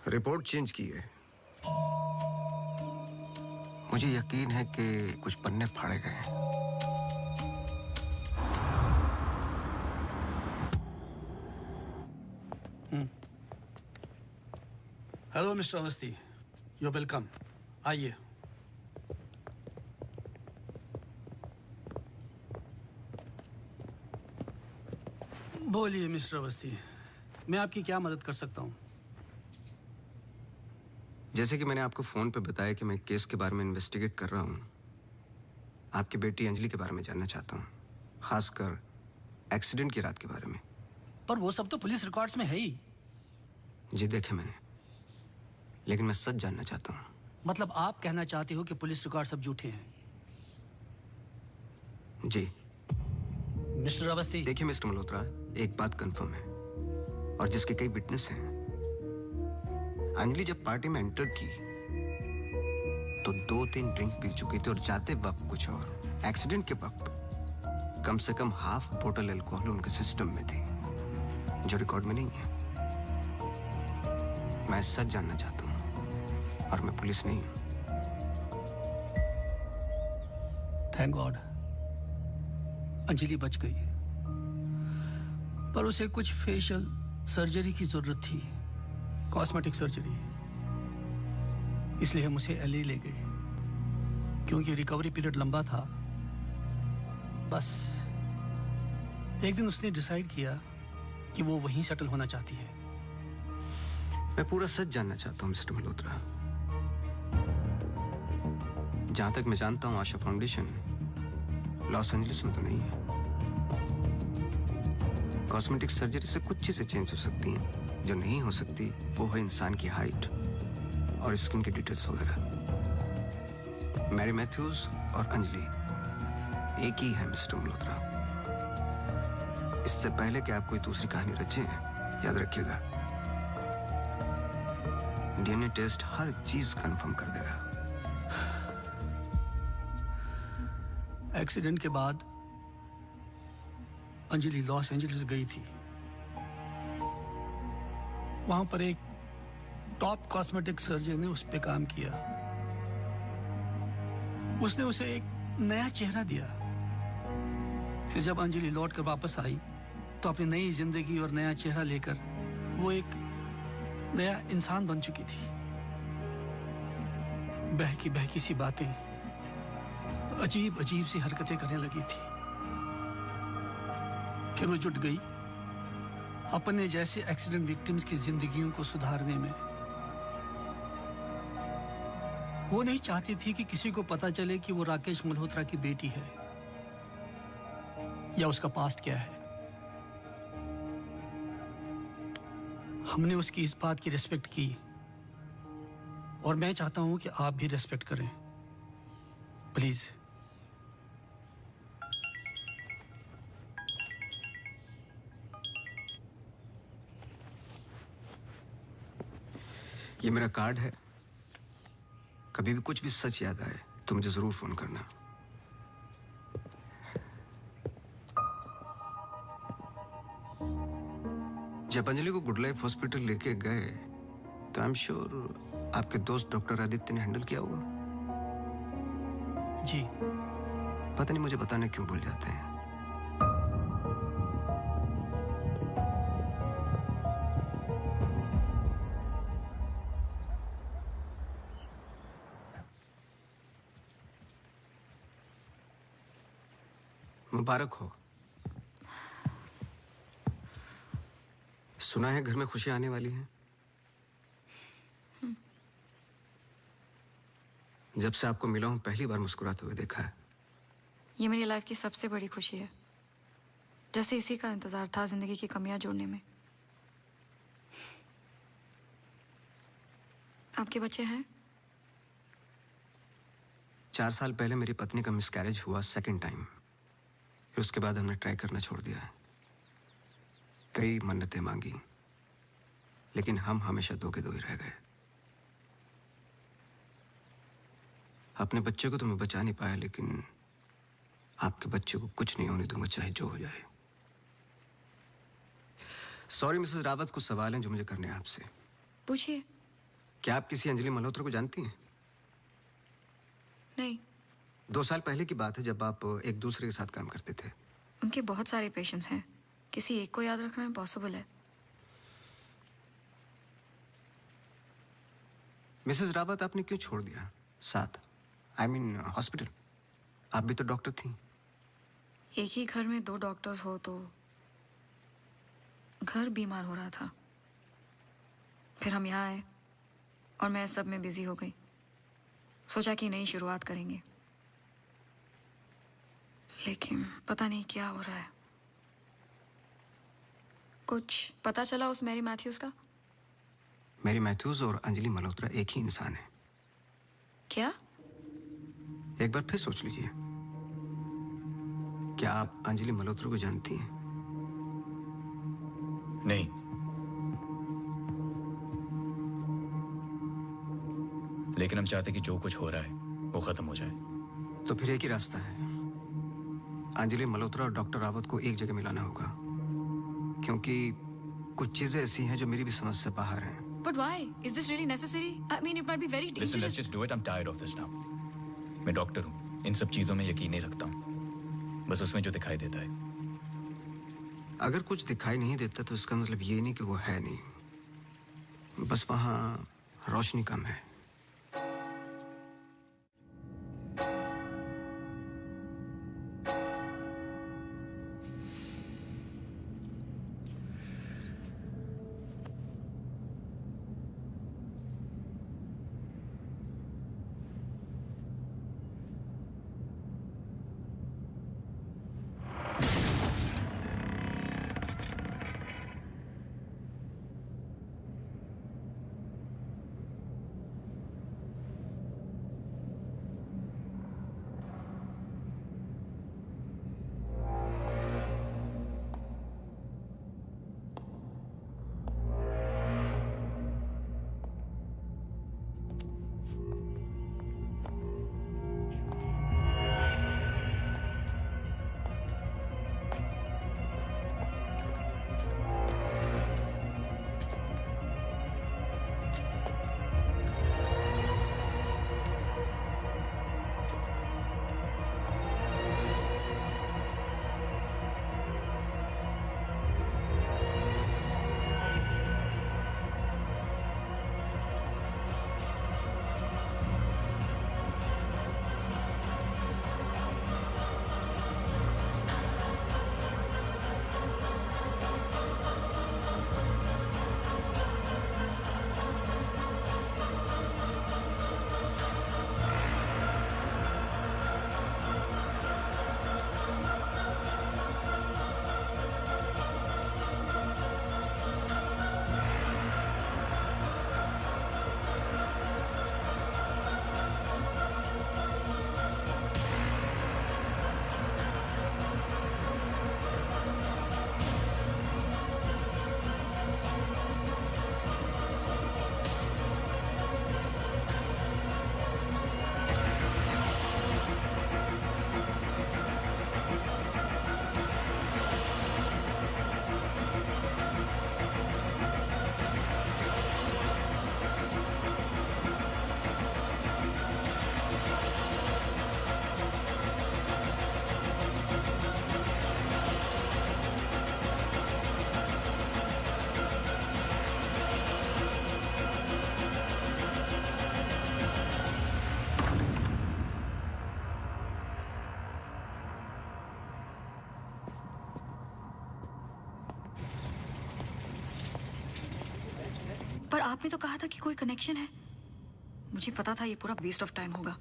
रिपोर्ट चेंज की है। मुझे यकीन है कि कुछ पन्ने फाड़े गए हैं। Hello mister Awasthi, you welcome. आइए। बोलिए मिस्टर अवस्थी, मैं आपकी क्या मदद कर सकता हूँ? जैसे कि मैंने आपको फोन पे बताया कि मैं केस के बारे में इन्वेस्टिगेट कर रहा हूँ, आपकी बेटी अंजलि के बारे में जानना चाहता हूँ, खासकर एक्सीडेंट की रात के बारे में। पर वो सब तो पुलिस रिकॉर्ड्स में है ही। जी देखे मैंने, लेकिन मैं सच जानना चाहता हूँ। मतलब आप कहना चाहते हो कि पुलिस रिकॉर्ड सब झूठे हैं? जी। मिस्टर अवस्थी। देखिए मिस्टर मल्होत्रा, एक बात कंफर्म है और जिसके कई विटनेस हैं। अंजलि जब पार्टी में एंटर की तो 2-3 ड्रिंक पी चुकी थी और जाते वक्त कुछ और। एक्सीडेंट के वक्त कम से कम हाफ बोतल अल्कोहल उनके सिस्टम में थी, जो रिकॉर्ड में नहीं है। मैं सच जानना चाहता हूँ और मैं पुलिस नहीं हूँ। थैंक गॉड अंजलि बच गई, पर उसे कुछ फेशियल सर्जरी की जरूरत थी, कॉस्मेटिक सर्जरी। इसलिए हम उसे LA ले गए, क्योंकि रिकवरी पीरियड लंबा था। बस एक दिन उसने डिसाइड किया कि वो वहीं सेटल होना चाहती है। मैं पूरा सच जानना चाहता हूँ मिस्टर मल्होत्रा। जहां तक मैं जानता हूँ आशा फाउंडेशन लॉस एंजलिस में तो नहीं है। कॉस्मेटिक सर्जरी से कुछ चीजें चेंज हो सकती हैं, जो नहीं हो सकती वो है इंसान की हाइट और स्किन की डिटेल्स वगैरह। मैरी मैथ्यूज और अंजलि एक ही है मिस्टर मल्होत्रा। इससे पहले कि आप कोई दूसरी कहानी रचें, याद रखिएगा DNA टेस्ट हर चीज कंफर्म कर देगा। एक्सीडेंट के बाद अंजलि लॉस एंजलिस गई थी। वहां पर एक टॉप कॉस्मेटिक सर्जन ने उस पे काम किया। उसने उसे एक नया चेहरा दिया। फिर जब अंजलि लौट कर वापस आई तो अपनी नई जिंदगी और नया चेहरा लेकर वो एक नया इंसान बन चुकी थी। बहकी बहकी सी बातें, अजीब अजीब सी हरकतें करने लगी थी। फिर वो जुट गई अपने जैसे एक्सीडेंट विक्टिम्स की जिंदगियों को सुधारने में। वो नहीं चाहती थी कि किसी को पता चले कि वो राकेश मल्होत्रा की बेटी है या उसका पास्ट क्या है। हमने उसकी इस बात की रिस्पेक्ट की और मैं चाहता हूं कि आप भी रिस्पेक्ट करें, प्लीज। ये मेरा कार्ड है, कभी भी कुछ भी सच याद आए तो मुझे जरूर फोन करना। जब अंजलि को गुड लाइफ हॉस्पिटल लेके गए तो आई एम श्योर आपके दोस्त डॉक्टर आदित्य ने हैंडल किया होगा। जी। पता नहीं मुझे बताने क्यों भूल जाते हैं। मुबारक हो। सुना है घर में खुशियां आने वाली हैं। जब से आपको मिला हूं पहली बार मुस्कुराते हुए देखा है। ये मेरी लाइफ की सबसे बड़ी खुशी है। जैसे इसी का इंतजार था जिंदगी की कमियां जोड़ने में। आपके बच्चे हैं? 4 साल पहले मेरी पत्नी का मिसकैरेज हुआ सेकंड टाइम। फिर उसके बाद हमने ट्राई करना छोड़ दिया है। कई मन्नतें मांगी, लेकिन हम हमेशा दो के दो ही रह गए। अपने बच्चे को तो मैं बचा नहीं पाया, लेकिन आपके बच्चे को कुछ नहीं होने दूंगा, चाहे जो हो जाए। सॉरी मिसेस रावत, कुछ सवाल हैं जो मुझे करने हैं आपसे। पूछिए। क्या आप किसी अंजलि मल्होत्रा को जानती हैं? नहीं। 2 साल पहले की बात है जब आप एक दूसरे के साथ काम करते थे। उनके बहुत सारे पेशेंट्स हैं, किसी एक को याद रखना इम्पॉसिबल है। मिसेस रावत, आपने क्यों छोड़ दिया साथ? I mean hospital. आप भी तो डॉक्टर थी। एक ही घर में 2 डॉक्टर्स हो तो घर बीमार हो रहा था। फिर हम यहाँ आए और मैं सब में बिजी हो गई। सोचा कि नई शुरुआत करेंगे, लेकिन पता नहीं क्या हो रहा है। कुछ पता चला उस मैरी मैथ्यूज का? मैरी मैथ्यूज और अंजलि मल्होत्रा एक ही इंसान है। क्या? एक बार फिर सोच लीजिए। क्या आप अंजलि मल्होत्रा को जानती हैं? नहीं। लेकिन हम चाहते कि जो कुछ हो रहा है वो खत्म हो जाए। तो फिर एक ही रास्ता है। अंजलि मल्होत्रा और डॉक्टर रावत को एक जगह मिलाना होगा, क्योंकि कुछ चीजें ऐसी हैं जो मेरी भी समझ से बाहर हैं। But why? Is this really necessary? I mean, it might be very dangerous. Listen, let's just do it. I'm tired of this now. मैं डॉक्टर हूँ, इन सब चीजों में यकीन नहीं रखता हूँ, बस उसमें जो दिखाई देता है। अगर कुछ दिखाई नहीं देता तो इसका मतलब ये नहीं कि वो है नहीं, बस वहाँ रोशनी कम है। आपने तो कहा था कि कोई कनेक्शन है। मुझे पता था ये पूरा वेस्ट ऑफ टाइम होगा।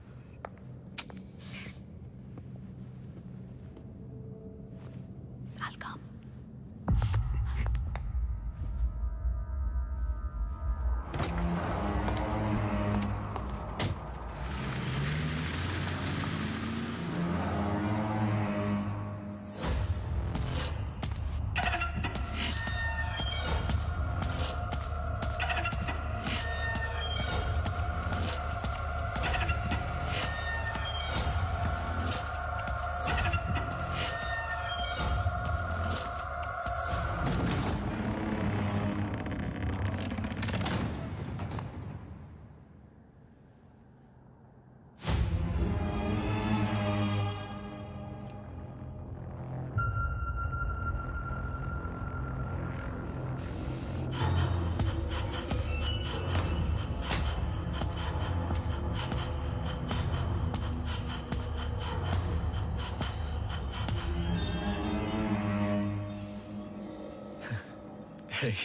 Hey.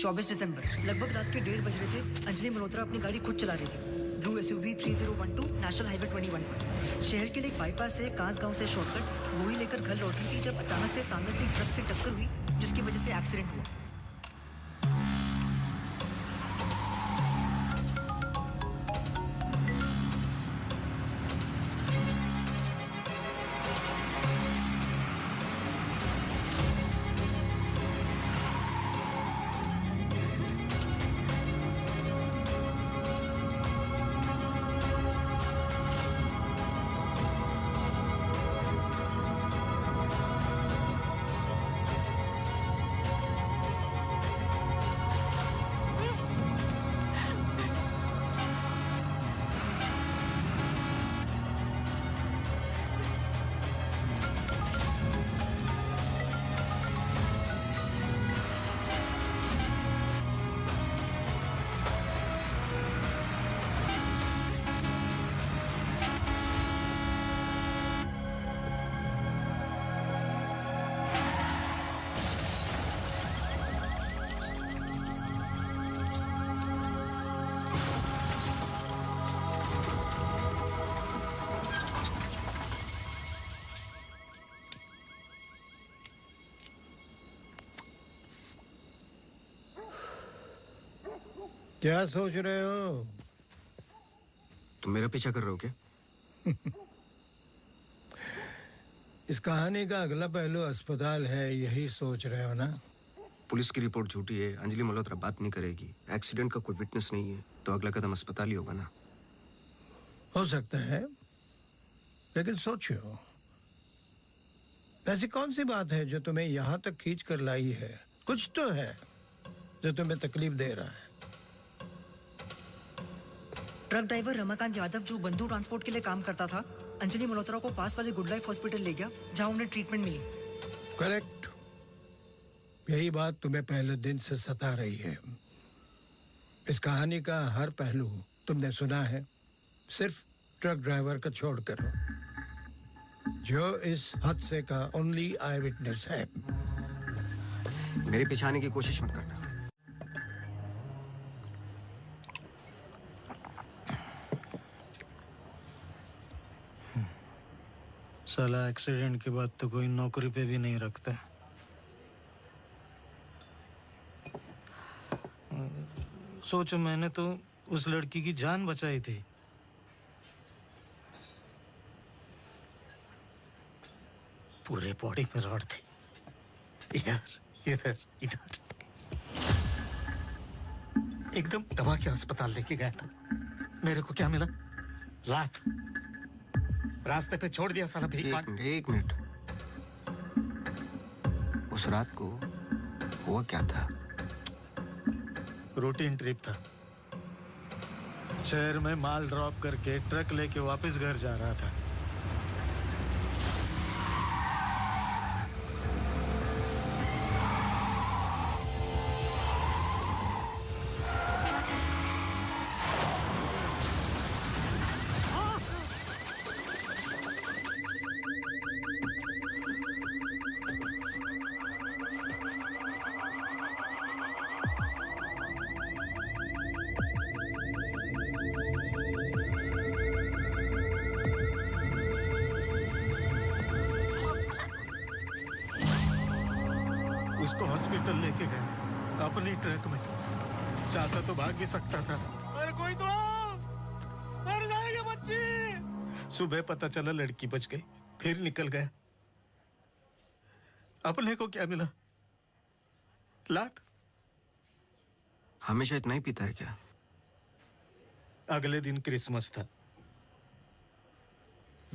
चौबीस दिसंबर लगभग रात के 1:30 बज रहे थे। अंजलि मल्होत्रा अपनी गाड़ी खुद चला रही थी। ब्लू SUV 3012 नेशनल हाईवे 21 पर। शहर के लिए एक बाईपास है कांस गांव से शॉर्टकट वही लेकर घर लौट रही थी जब अचानक से सामने से ट्रक से टक्कर हुई जिसकी वजह से एक्सीडेंट हुआ। क्या सोच रहे हो? तुम मेरा पीछा कर रहे हो क्या? इस कहानी का अगला पहलू अस्पताल है, यही सोच रहे हो ना? पुलिस की रिपोर्ट झूठी है, अंजलि मल्होत्रा बात नहीं करेगी, एक्सीडेंट का कोई विटनेस नहीं है, तो अगला कदम अस्पताल ही होगा ना। हो सकता है, लेकिन सोचो, ऐसी कौन सी बात है जो तुम्हें यहाँ तक खींच कर लाई है? कुछ तो है जो तुम्हें तकलीफ दे रहा है। ट्रक ड्राइवर रमाकांत यादव जो बंधु ट्रांसपोर्ट के लिए काम करता था, अंजलि मल्होत्रा को पास वाले गुड लाइफ हॉस्पिटल ले गया जहां उन्हें ट्रीटमेंट मिली। करेक्ट। यही बात तुम्हें पहले दिन से सता रही है। इस कहानी का हर पहलू तुमने सुना है, सिर्फ ट्रक ड्राइवर का छोड़कर, जो इस हादसे का ओनली आई विटनेस है। मेरे पीछे आने की कोशिश मत करना। साला एक्सीडेंट के बाद तो कोई नौकरी पे भी नहीं रखता। सोचो, मैंने तो उस लड़की की जान बचाई थी। पूरे बॉडी में रॉड थी, इधर इधर इधर। एकदम दबा के अस्पताल लेके गया था। मेरे को क्या मिला? लात। रास्ते पे छोड़ दिया साला भीख मांग। एक मिनट। उस रात को हुआ क्या था? रूटीन ट्रिप था। शहर में माल ड्रॉप करके ट्रक लेके वापस घर जा रहा था। उसको हॉस्पिटल लेके गए अपनी ट्रक में। चाहता तो भाग भी सकता था। अरे कोई तो मर जाएगी बच्ची। सुबह पता चला लड़की बच गई, फिर निकल गया। अपने को क्या मिला? लात। हमेशा इतना ही पीता है क्या? अगले दिन क्रिसमस था।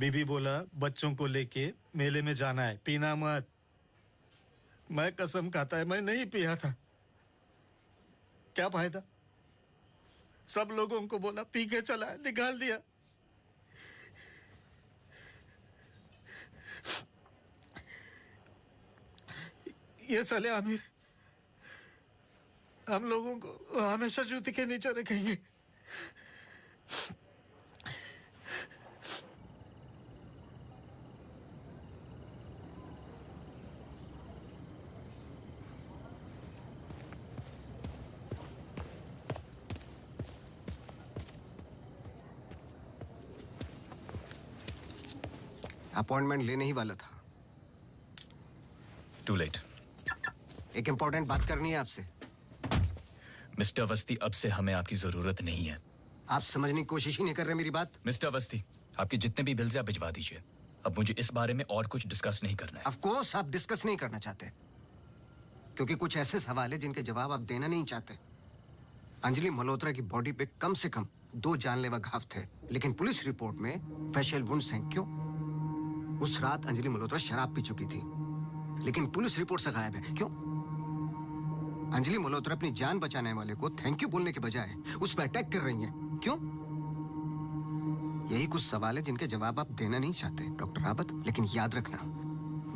बीबी बोला बच्चों को लेके मेले में जाना है, पीना मत। मैं कसम खाता है मैं नहीं पिया था। क्या फायदा? सब लोगों को बोला पी के चला, निकाल दिया। ये साले आमिर हम लोगों को हमेशा जूती के नीचे रखेंगे। अपॉइंटमेंट लेने ही वाला था। To late. एक इंपॉर्टेंट बात करनी है आपसे। मिस्टर अवस्थी, अब से हमें आपकी जरूरत नहीं है। आप समझने की कोशिश ही नहीं कर रहे मेरी बात। मिस्टर अवस्थी, आपके जितने भी बिल्स आप भिजवा दीजिए। अब मुझे इस बारे में और कुछ डिस्कस नहीं करना है। ऑफ कोर्स आप डिस्कस नहीं करना चाहते, क्योंकि कुछ ऐसे सवाल है जिनके जवाब आप देना नहीं चाहते। अंजलि मल्होत्रा की बॉडी पे कम से कम 2 जानलेवा घाव थे, लेकिन पुलिस रिपोर्ट में फेशियल वुंड्स हैं। क्यों? उस रात अंजलि मल्होत्रा शराब पी चुकी थी, लेकिन पुलिस रिपोर्ट से गायब है। क्यों? अंजलि मल्होत्रा अपनी जान बचाने वाले को थैंक यू बोलने के बजाय उस पर अटैक कर रही हैं। क्यों? यही कुछ सवाल है जिनके जवाब आप देना नहीं चाहते डॉक्टर रावत। लेकिन याद रखना,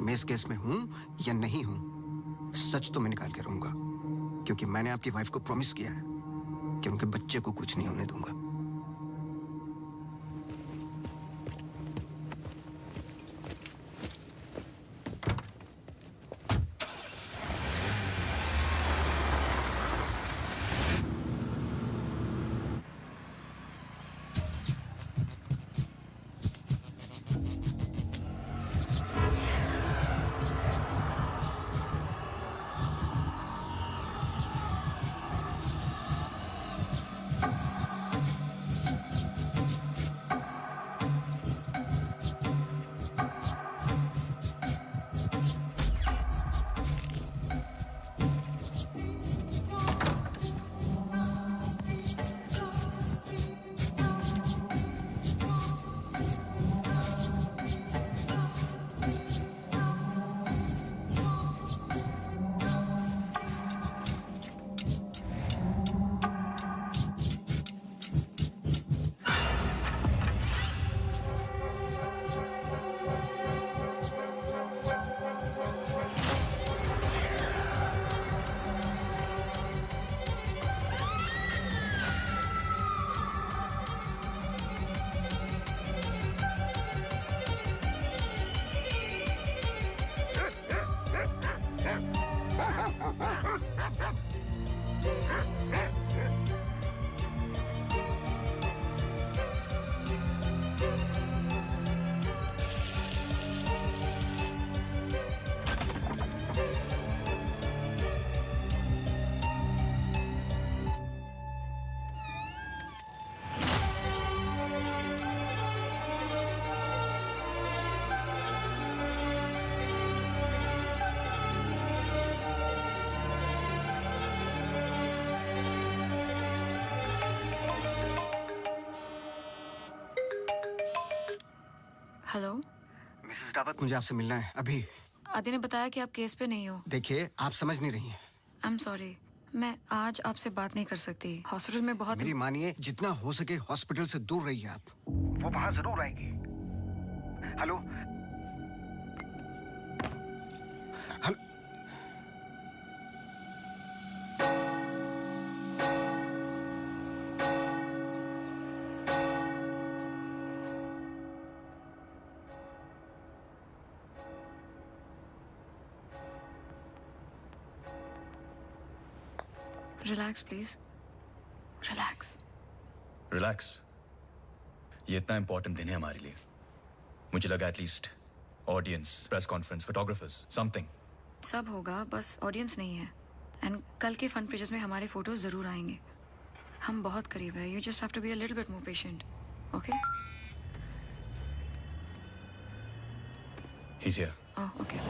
मैं इस केस में हूं या नहीं हूं, सच तो मैं निकाल के रहूंगा, क्योंकि मैंने आपकी वाइफ को प्रॉमिस किया है कि उनके बच्चे को कुछ नहीं होने दूंगा। हेलो मिसेस रावत, मुझे आपसे मिलना है अभी। आदि ने बताया कि आप केस पे नहीं हो। देखिए, आप समझ नहीं रही हैं। आई एम सॉरी, मैं आज आपसे बात नहीं कर सकती। हॉस्पिटल में बहुत मेरी मानिए, जितना हो सके हॉस्पिटल से दूर रहिए आप। वो वहां जरूर आएगी। Hello hello. Relax please, relax. Relax? ये इतना इंपॉर्टेंट दिन है हमारे लिए। मुझे लगा at least audience, press conference, photographers, something. सब होगा, बस ऑडियंस नहीं है। एंड कल के फ्रंट पेजेस में हमारे फोटोज जरूर आएंगे। हम बहुत करीब है। You just have to be a little bit more patient, okay? He's here. Oh, okay.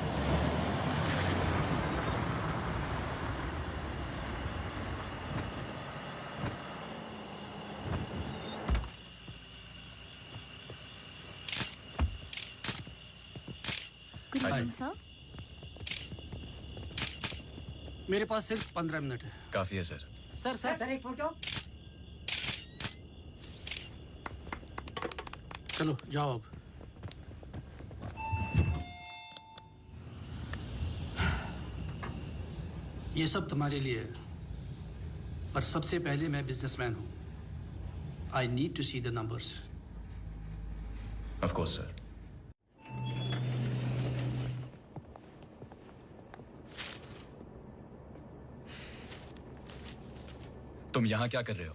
Good morning, sir. मेरे पास सिर्फ 15 मिनट है। काफी है सर। सर एक फोटो। चलो जाओ अब। ये सब तुम्हारे लिए है, पर सबसे पहले मैं बिजनेसमैन हूं। I need to see the numbers. Of course sir. तुम यहां क्या कर रहे हो?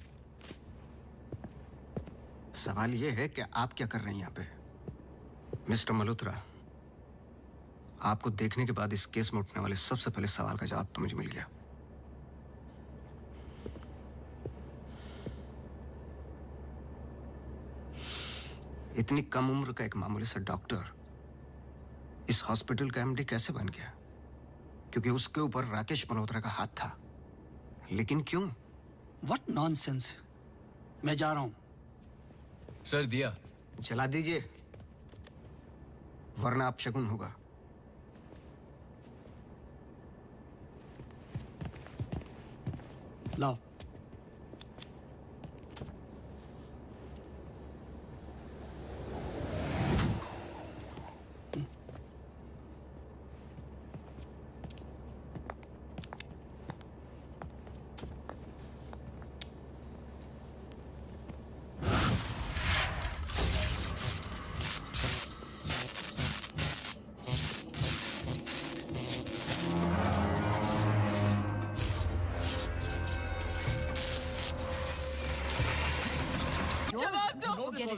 सवाल यह है कि आप क्या कर रहे हैं यहाँ पे? मिस्टर मल्होत्रा, आपको देखने के बाद इस केस में उठने वाले सबसे पहले सवाल का जवाब तो मुझे मिल गया। इतनी कम उम्र का एक मामूली सा डॉक्टर इस हॉस्पिटल का एमडी कैसे बन गया? क्योंकि उसके ऊपर राकेश मल्होत्रा का हाथ था। लेकिन क्यों? What nonsense! मैं जा रहा हूं। सर दिया जला दीजिए, वरना अपशगुन होगा। लाओ।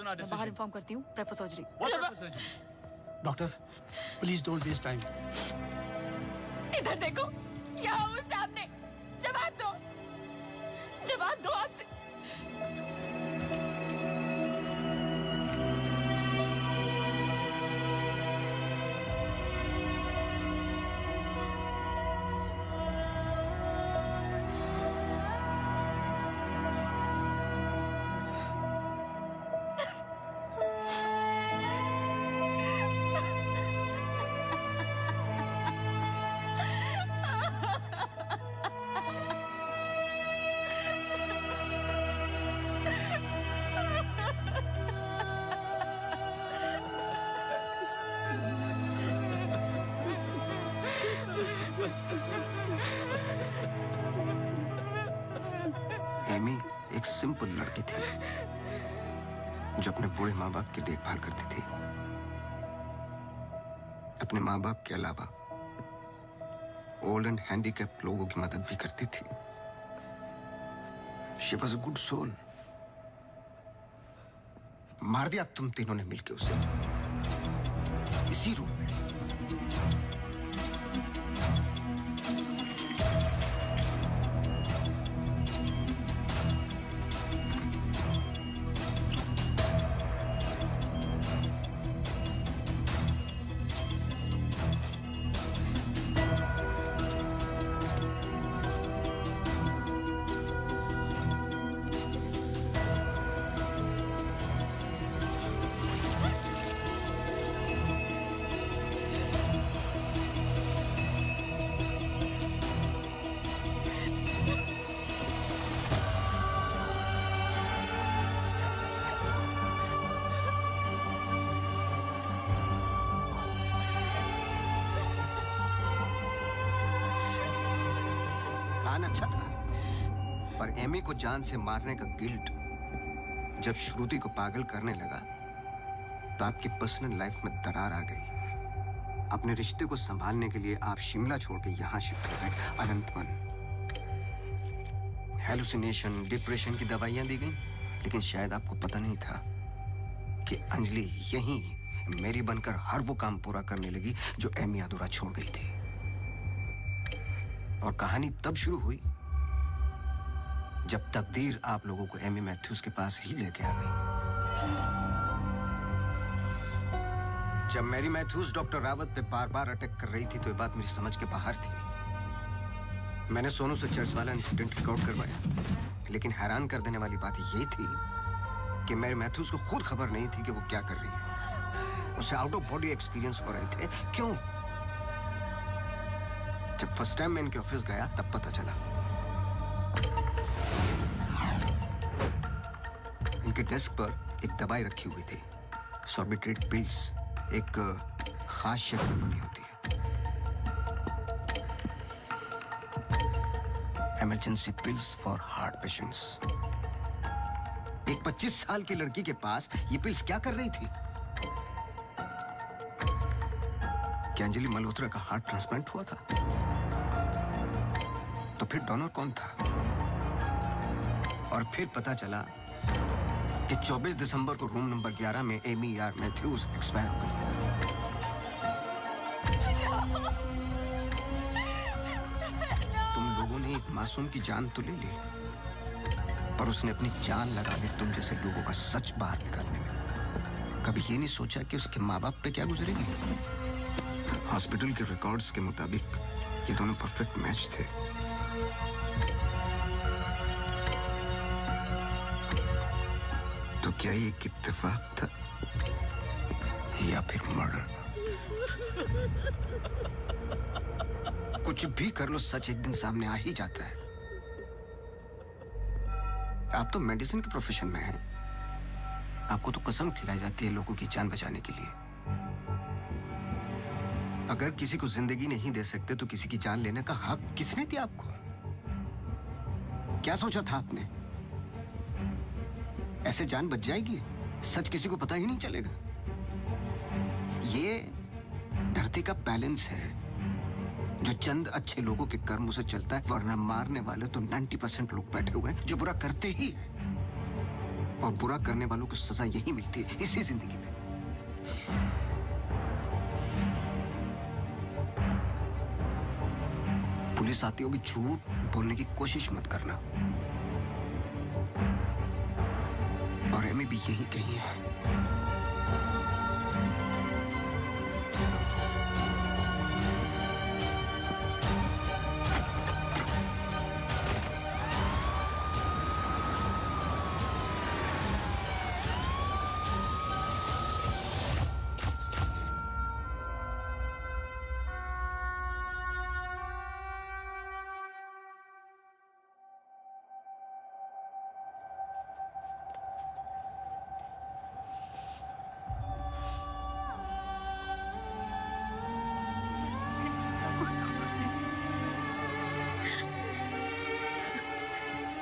मैं बाहर इन्फॉर्म करती हूँ। Prefer surgery. Doctor, please don't waste time. इधर देखो, यहाँ वो सामने। जवाब दो, जवाब दो आपसे। एमी एक सिंपल लड़की थी जो अपने बूढ़े माँ बाप की देखभाल करती थी। अपने माँ बाप के अलावा ओल्ड एंड हैंडीकैप लोगों की मदद भी करती थी। She was a good soul. मार दिया तुम तीनों ने मिलके उसे इसी रूम में। अच्छा था, पर एमी को जान से मारने का गिल्ट जब श्रुति को पागल करने लगा तो आपकी पर्सनल लाइफ में दरार आ गई। अपने रिश्ते को संभालने के लिए आप शिमला छोड़ के यहां शिफ्ट हो गए, अनंतवन। हेलुसिनेशन, डिप्रेशन की दवाइयां दी गई, लेकिन शायद आपको पता नहीं था कि अंजलि यहीं मेरी बनकर हर वो काम पूरा करने लगी जो एमी अधूरा छोड़ गई थी। और कहानी तब शुरू हुई जब तकदीर आप लोगों को एमी मैथ्यूज के पास ही लेके आ गई। जब मैरी मैथ्यूज डॉक्टर रावत पे बार बार अटैक कर रही थी तो ये बात मेरी समझ के बाहर थी। मैंने सोनू से चर्च वाला इंसिडेंट रिकॉर्ड करवाया, लेकिन हैरान कर देने वाली बात ये थी कि मैरी मैथ्यूज को खुद खबर नहीं थी कि वो क्या कर रही है। उसे आउट ऑफ बॉडी एक्सपीरियंस हो रहे थे। क्यों? जब फर्स्ट टाइम मैं इनके ऑफिस गया तब पता चला। इनके डेस्क पर एक दवाई रखी हुई थी, सॉर्बिट्रेट पिल्स, एक खास शेप में बनी होती है। Emergency pills for heart patients. एक 25 साल की लड़की के पास ये पिल्स क्या कर रही थी? क्या अंजलि मल्होत्रा का हार्ट ट्रांसप्लांट हुआ था? तो फिर डोनर कौन था? और फिर पता चला कि 24 दिसंबर को रूम नंबर 11 में एमी आर मैथ्यूज एक्सपायर हो गई। तुम लोगों ने एक मासूम की जान तो ले ली, पर उसने अपनी जान लगा दी तुम जैसे लोगों का सच बाहर निकालने में। कभी ये नहीं सोचा कि उसके माँ बाप पे क्या गुजरेगी? हॉस्पिटल के रिकॉर्ड्स के मुताबिक ये दोनों परफेक्ट मैच थे। तो क्या ये एक इत्तेफाक था या फिर मर्डर? कुछ भी कर लो, सच एक दिन सामने आ ही जाता है। आप तो मेडिसिन के प्रोफेशन में हैं। आपको तो कसम खिलाई जाती है लोगों की जान बचाने के लिए। अगर किसी को जिंदगी नहीं दे सकते तो किसी की जान लेने का हक किसने दिया आपको? क्या सोचा था आपने? ऐसे जान बच जाएगी? सच किसी को पता ही नहीं चलेगा। ये धरती का बैलेंस है जो चंद अच्छे लोगों के कर्मों से चलता है, वरना मारने वाले तो 90% लोग बैठे हुए हैं जो बुरा करते ही हैं। और बुरा करने वालों को सजा यही मिलती है, इसी जिंदगी में। पुलिस आती होगी, झूठ बोलने की कोशिश मत करना। और एमी भी यही कही है।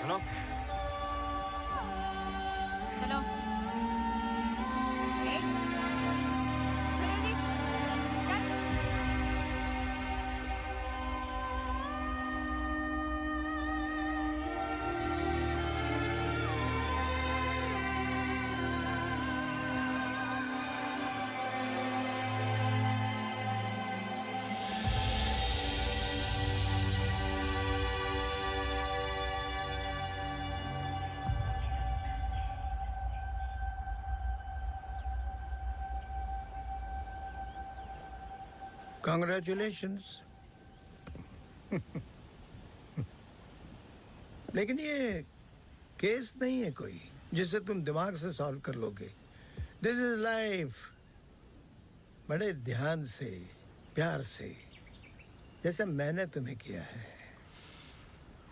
Hello hello. Congratulations. लेकिन ये केस नहीं है कोई जिसे तुम दिमाग से सॉल्व कर लोगे। This is life. बड़े ध्यान से, प्यार से, जैसे मैंने तुम्हें किया है।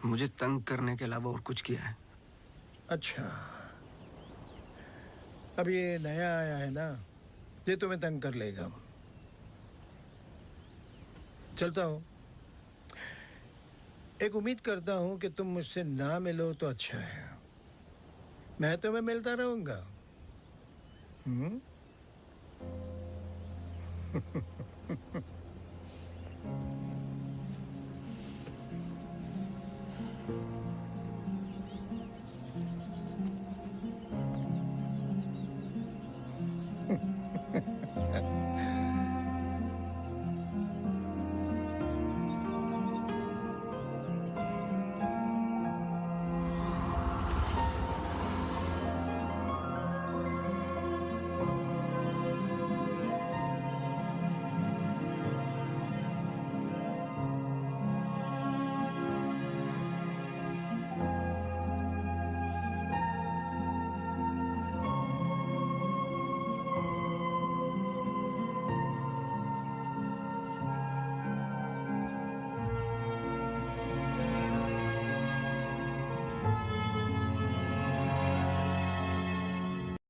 मुझे तंग करने के अलावा और कुछ किया है? अच्छा, अब ये नया आया है ना, ये तुम्हें तंग कर लेगा। चलता हूँ। एक उम्मीद करता हूं कि तुम मुझसे ना मिलो तो अच्छा है। मैं तुम्हें मिलता रहूंगा। हम्म?